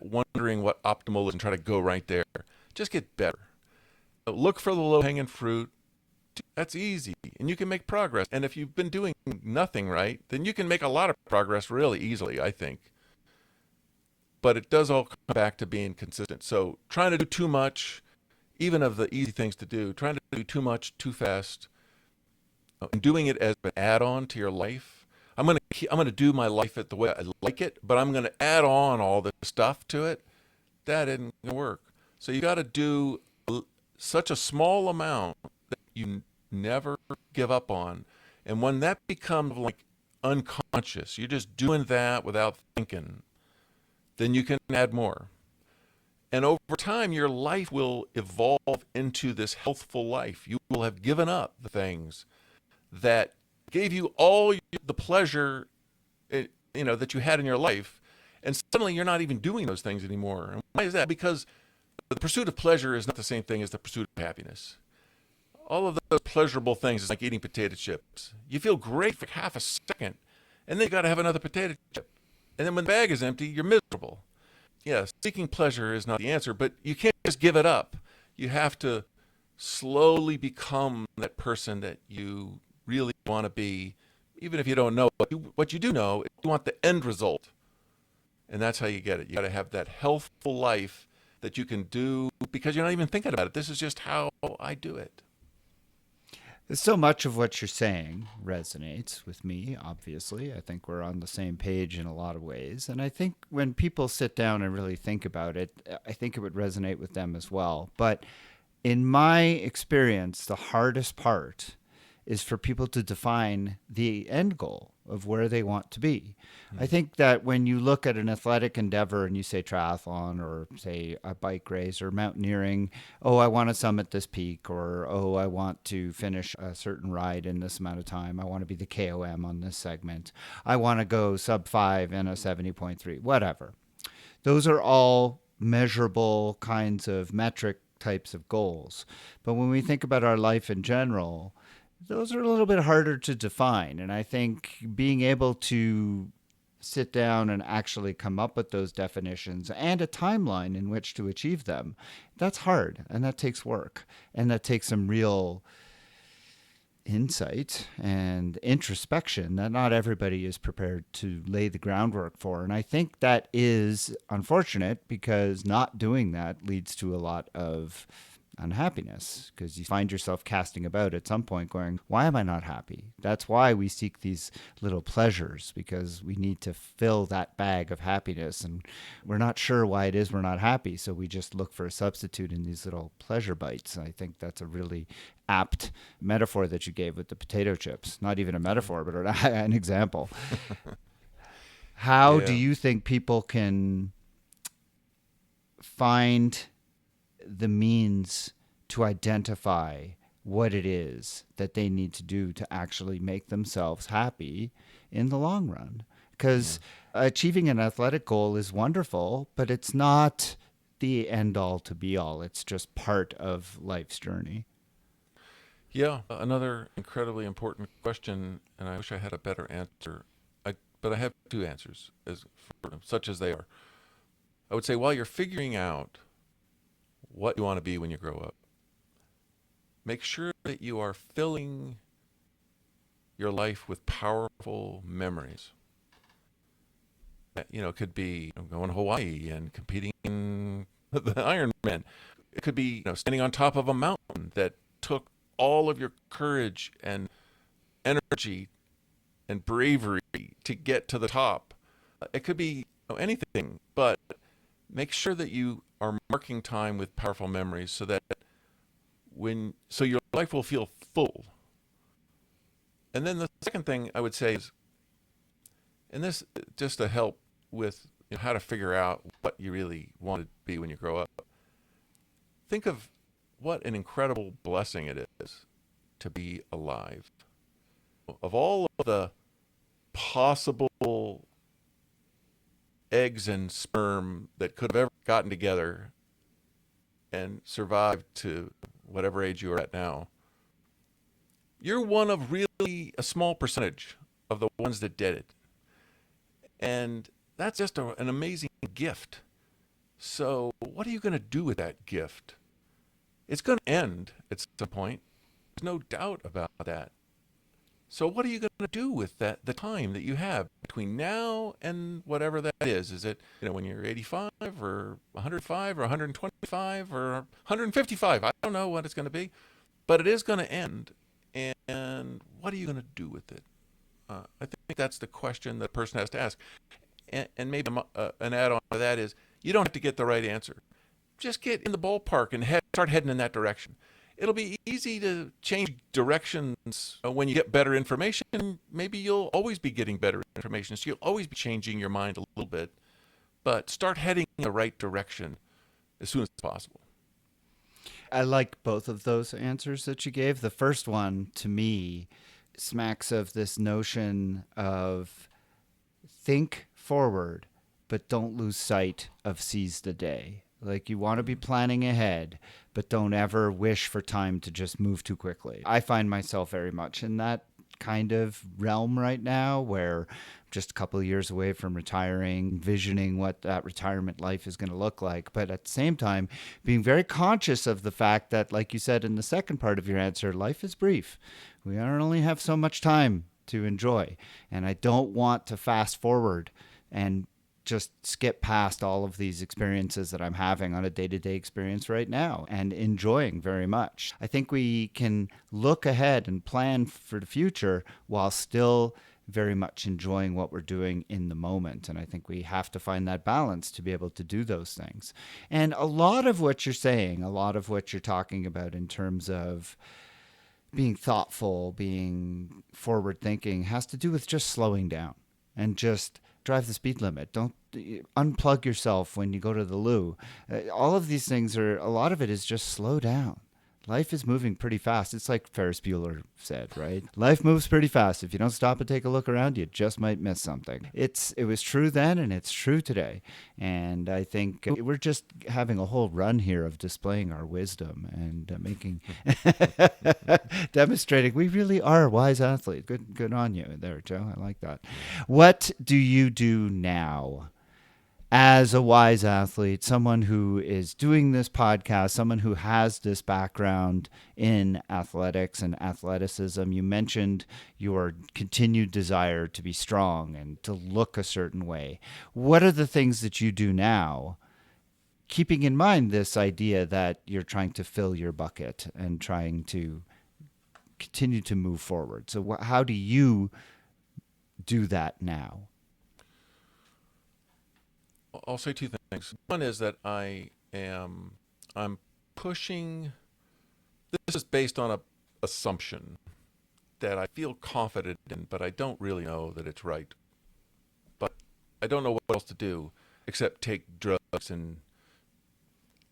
wondering what optimal is and try to go right there. Just get better. Look for the low-hanging fruit. That's easy, and you can make progress. And if you've been doing nothing right, then you can make a lot of progress really easily, I think. But it does all come back to being consistent. So trying to do too much, even of the easy things to do, trying to do too much too fast, and doing it as an add-on to your life. I'm gonna do my life the way I like it, but I'm gonna add on all this stuff to it. That isn't gonna work. So you got to do such a small amount that you never give up on, and when that becomes like unconscious, you're just doing that without thinking, then you can add more. And over time, your life will evolve into this healthful life. You will have given up the things that gave you all the pleasure, that you had in your life, and suddenly you're not even doing those things anymore. And why is that? Because the pursuit of pleasure is not the same thing as the pursuit of happiness. All of those pleasurable things is like eating potato chips. You feel great for half a second, and then you got to have another potato chip. And then when the bag is empty, you're miserable. Yes, seeking pleasure is not the answer, but you can't just give it up. You have to slowly become that person that you really want to be, even if you don't know. What you do know is you want the end result. And that's how you get it. You got to have that healthful life that you can do because you're not even thinking about it. This is just how I do it. So much of what you're saying resonates with me, obviously. I think we're on the same page in a lot of ways. And I think when people sit down and really think about it, I think it would resonate with them as well. But in my experience, the hardest part is for people to define the end goal of where they want to be. I think that when you look at an athletic endeavor and you say triathlon or say a bike race or mountaineering, oh, I want to summit this peak, or oh, I want to finish a certain ride in this amount of time. I want to be the KOM on this segment. I want to go sub 5 in a 70.3, whatever. Those are all measurable kinds of metric types of goals. But when we think about our life in general, those are a little bit harder to define. And I think being able to sit down and actually come up with those definitions and a timeline in which to achieve them, that's hard. And that takes work. And that takes some real insight and introspection that not everybody is prepared to lay the groundwork for. And I think that is unfortunate because not doing that leads to a lot of unhappiness, because you find yourself casting about at some point going, why am I not happy? That's why we seek these little pleasures, because we need to fill that bag of happiness, and we're not sure why it is we're not happy, so we just look for a substitute in these little pleasure bites. I think that's a really apt metaphor that you gave with the potato chips. Not even a metaphor, but an example. How do you think people can find the means to identify what it is that they need to do to actually make themselves happy in the long run. Because achieving an athletic goal is wonderful, but it's not the end all to be all. It's just part of life's journey. Yeah, another incredibly important question, and I wish I had a better answer. But I have two answers, such as they are. I would say while you're figuring out what you want to be when you grow up, make sure that you are filling your life with powerful memories. It could be going to Hawaii and competing in the Ironman. It could be standing on top of a mountain that took all of your courage and energy and bravery to get to the top. It could be anything, but make sure that you are marking time with powerful memories so that so your life will feel full. And then the second thing I would say is, and this just to help with how to figure out what you really want to be when you grow up, think of what an incredible blessing it is to be alive. Of all of the possible eggs and sperm that could have ever gotten together and survived to whatever age you are at now, you're one of really a small percentage of the ones that did it. And that's just an amazing gift. So what are you going to do with that gift? It's going to end at some point. There's no doubt about that. So what are you going to do with the time that you have between now and whatever that is? Is it, when you're 85 or 105 or 125 or 155? I don't know what it's going to be, but it is going to end. And what are you going to do with it? I think that's the question that a person has to ask. And maybe an add-on to that is, you don't have to get the right answer. Just get in the ballpark and start heading in that direction. It'll be easy to change directions when you get better information. Maybe you'll always be getting better information, so you'll always be changing your mind a little bit. But start heading in the right direction as soon as possible. I like both of those answers that you gave. The first one, to me, smacks of this notion of think forward, but don't lose sight of seize the day. Like, you want to be planning ahead, but don't ever wish for time to just move too quickly. I find myself very much in that kind of realm right now, where I'm just a couple of years away from retiring, envisioning what that retirement life is going to look like. But at the same time, being very conscious of the fact that, like you said in the second part of your answer, life is brief. We only have so much time to enjoy. And I don't want to fast forward and just skip past all of these experiences that I'm having on a day-to-day experience right now and enjoying very much. I think we can look ahead and plan for the future while still very much enjoying what we're doing in the moment. And I think we have to find that balance to be able to do those things. And a lot of what you're saying, a lot of what you're talking about in terms of being thoughtful, being forward thinking, has to do with just slowing down and just drive the speed limit. Don't unplug yourself when you go to the loo. All of these things a lot of it is just slow down. Life is moving pretty fast. It's like Ferris Bueller said, right? Life moves pretty fast. If you don't stop and take a look around, you just might miss something. It was true then, and it's true today. And I think we're just having a whole run here of displaying our wisdom and demonstrating we really are wise athletes. Good on you there, Joe. I like that. What do you do now as a wise athlete, someone who is doing this podcast, someone who has this background in athletics and athleticism? You mentioned your continued desire to be strong and to look a certain way. What are the things that you do now, keeping in mind this idea that you're trying to fill your bucket and trying to continue to move forward? So how do you do that now? I'll say two things. One is that I'm pushing. This is based on a assumption that I feel confident in, but I don't really know that it's right. But I don't know what else to do except take drugs and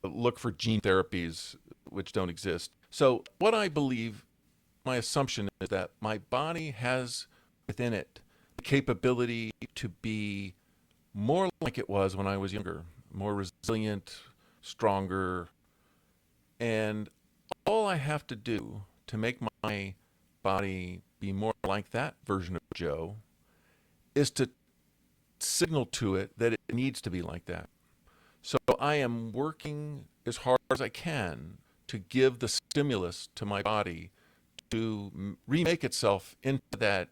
look for gene therapies which don't exist. So what I believe, my assumption is that my body has within it the capability to be more like it was when I was younger, more resilient, stronger, and all I have to do to make my body be more like that version of Joe is to signal to it that it needs to be like that. So I am working as hard as I can to give the stimulus to my body to remake itself into that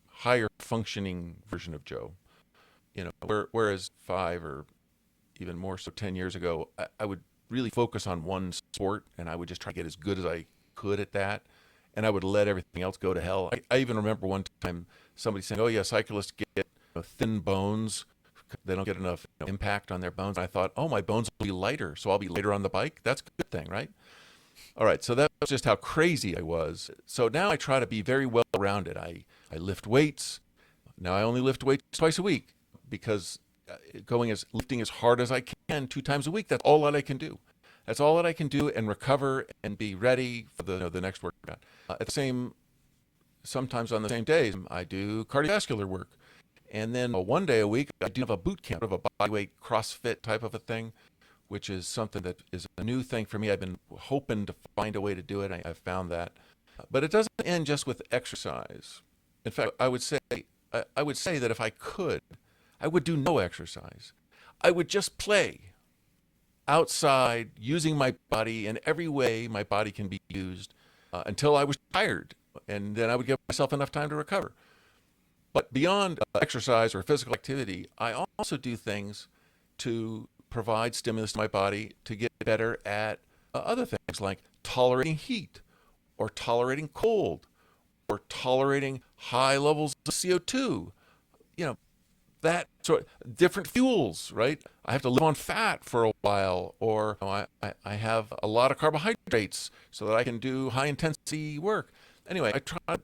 higher functioning version of Joe. Whereas 5 or even more so 10 years ago, I would really focus on one sport and I would just try to get as good as I could at that. And I would let everything else go to hell. I even remember one time somebody saying, "Oh yeah, cyclists get thin bones. They don't get enough impact on their bones." And I thought, "Oh, my bones will be lighter, so I'll be lighter on the bike. That's a good thing, right?" All right, so that was just how crazy I was. So now I try to be very well rounded. I lift weights. Now I only lift weights twice a week because lifting as hard as I can 2 times a week. That's all that I can do. That's all that I can do and recover and be ready for the next workout. Sometimes on the same days, I do cardiovascular work. And then one day a week, I do have a boot camp of a bodyweight CrossFit type of a thing, which is something that is a new thing for me. I've been hoping to find a way to do it. I've found that. But it doesn't end just with exercise. In fact, I would say that if I could, I would do no exercise. I would just play outside, using my body in every way my body can be used until I was tired. And then I would give myself enough time to recover. But beyond exercise or physical activity, I also do things to provide stimulus to my body to get better at other things like tolerating heat or tolerating cold or tolerating high levels of CO2. You know, that sort of different fuels, right? I have to live on fat for a while, or I have a lot of carbohydrates so that I can do high intensity work. Anyway, I try to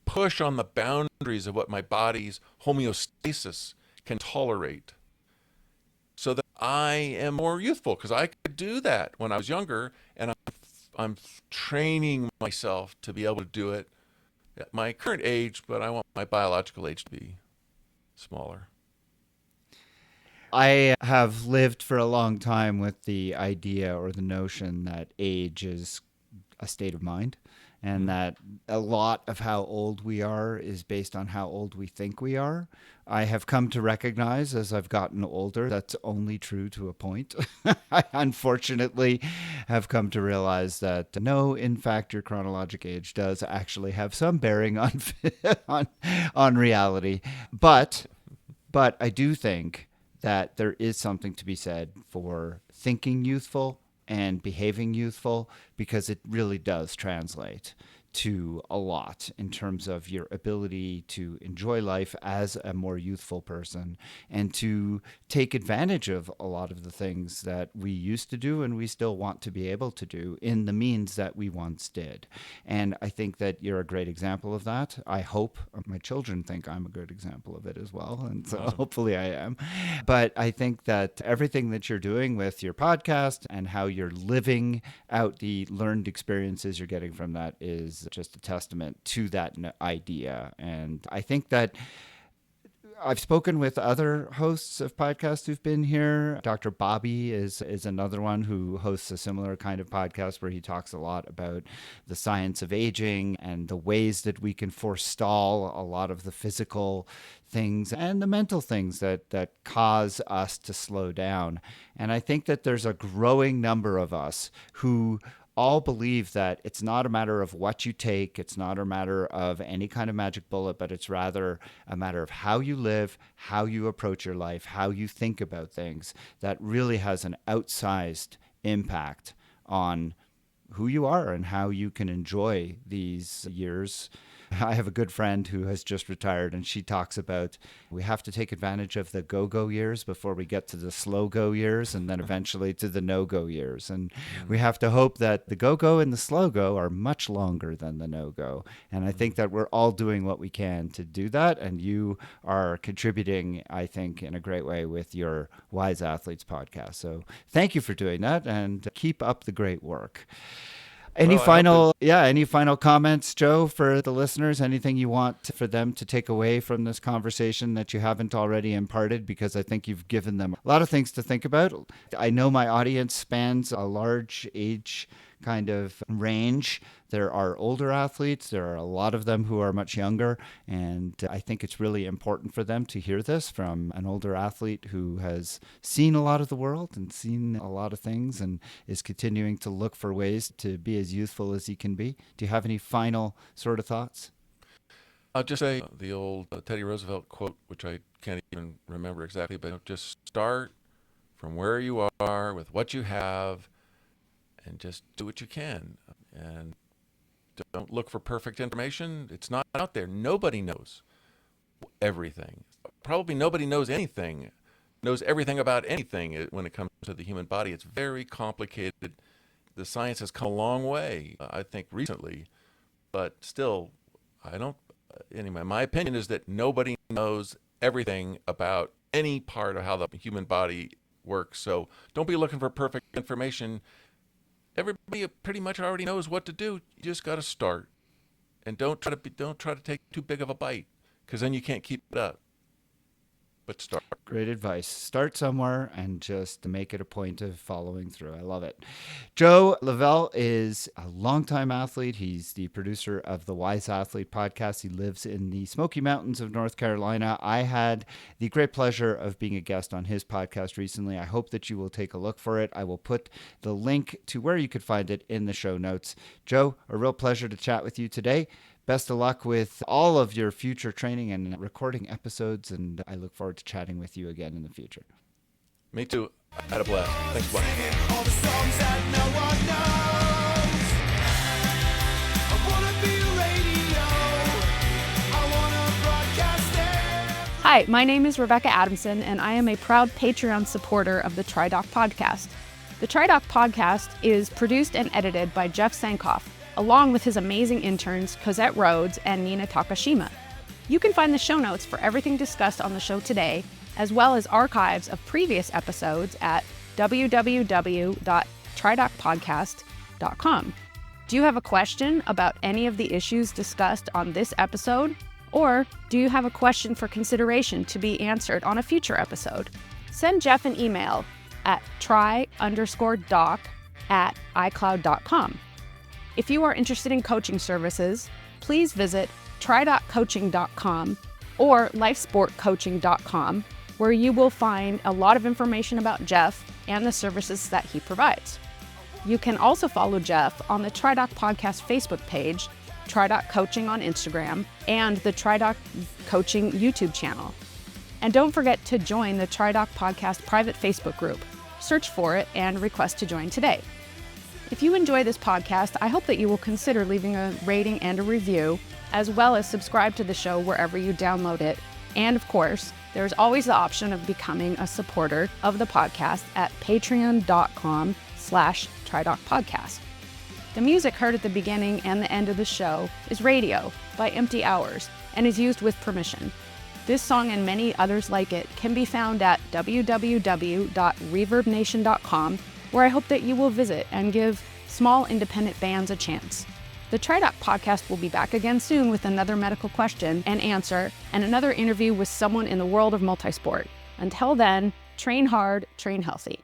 push on the boundaries of what my body's homeostasis can tolerate so that I am more youthful, because I could do that when I was younger, and I'm training myself to be able to do it at my current age, but I want my biological age to be smaller. I have lived for a long time with the idea or the notion that age is a state of mind, and that a lot of how old we are is based on how old we think we are. I have come to recognize as I've gotten older that's only true to a point. I unfortunately have come to realize that no, in fact, your chronologic age does actually have some bearing on on reality. But I do think that there is something to be said for thinking youthful and behaving youthful, because it really does translate to a lot in terms of your ability to enjoy life as a more youthful person and to take advantage of a lot of the things that we used to do and we still want to be able to do in the means that we once did. And I think that you're a great example of that. I hope my children think I'm a good example of it as well. And so hopefully I am. But I think that everything that you're doing with your podcast and how you're living out the learned experiences you're getting from that is just a testament to that idea. And I think that I've spoken with other hosts of podcasts who've been here. Dr. Bobby is another one who hosts a similar kind of podcast where he talks a lot about the science of aging and the ways that we can forestall a lot of the physical things and the mental things that cause us to slow down. And I think that there's a growing number of us who all believe that it's not a matter of what you take, it's not a matter of any kind of magic bullet, but it's rather a matter of how you live, how you approach your life, how you think about things that really has an outsized impact on who you are and how you can enjoy these years I have a good friend who has just retired, and she talks about we have to take advantage of the go-go years before we get to the slow-go years, and then eventually to the no-go years. And we have to hope that the go-go and the slow-go are much longer than the no-go. And I think that we're all doing what we can to do that, and you are contributing, I think, in a great way with your Wise Athletes podcast. So thank you for doing that, and keep up the great work. Any final comments, Joe, for the listeners? Anything you want for them to take away from this conversation that you haven't already imparted? Because I think you've given them a lot of things to think about. I know my audience spans a large age kind of range. There are older athletes. There are a lot of them who are much younger. And I think it's really important for them to hear this from an older athlete who has seen a lot of the world and seen a lot of things and is continuing to look for ways to be as youthful as he can be. Do you have any final sort of thoughts? I'll just say the old Teddy Roosevelt quote, which I can't even remember exactly, but just start from where you are with what you have and just do what you can. And don't look for perfect information. It's not out there. Nobody knows everything. Probably nobody knows everything about anything when it comes to the human body. It's very complicated. The science has come a long way, I think, recently. But still, anyway, my opinion is that nobody knows everything about any part of how the human body works. So don't be looking for perfect information. Everybody pretty much already knows what to do. You just got to start, and don't try to take too big of a bite, because then you can't keep it up. But start. Great advice. Start somewhere and just make it a point of following through. I love it. Joe Lavelle is a longtime athlete. He's the producer of the Wise Athlete podcast. He lives in the Smoky Mountains of North Carolina. I had the great pleasure of being a guest on his podcast recently. I hope that you will take a look for it. I will put the link to where you could find it in the show notes. Joe, a real pleasure to chat with you today. Best of luck with all of your future training and recording episodes, and I look forward to chatting with you again in the future. Me too. I had a blast. Thanks, Black. All the songs that no one knows. I wanna be radio. I wanna broadcast it. Hi, my name is Rebecca Adamson, and I am a proud Patreon supporter of the TriDoc podcast. The TriDoc podcast is produced and edited by Jeff Sankoff, along with his amazing interns Cosette Rhodes and Nina Takashima. You can find the show notes for everything discussed on the show today, as well as archives of previous episodes at www.tridocpodcast.com. Do you have a question about any of the issues discussed on this episode? Or do you have a question for consideration to be answered on a future episode? Send Jeff an email at try_doc@icloud.com. If you are interested in coaching services, please visit try.coaching.com or lifesportcoaching.com, where you will find a lot of information about Jeff and the services that he provides. You can also follow Jeff on the TriDoc Podcast Facebook page, TriDoc Coaching on Instagram, and the TriDoc Coaching YouTube channel. And don't forget to join the TriDoc Podcast private Facebook group. Search for it and request to join today. If you enjoy this podcast, I hope that you will consider leaving a rating and a review, as well as subscribe to the show wherever you download it. And of course, there's always the option of becoming a supporter of the podcast at patreon.com/TriDocPodcast. The music heard at the beginning and the end of the show is Radio by Empty Hours and is used with permission. This song and many others like it can be found at www.reverbnation.com, where I hope that you will visit and give small independent bands a chance. The TriDoc podcast will be back again soon with another medical question and answer and another interview with someone in the world of multisport. Until then, train hard, train healthy.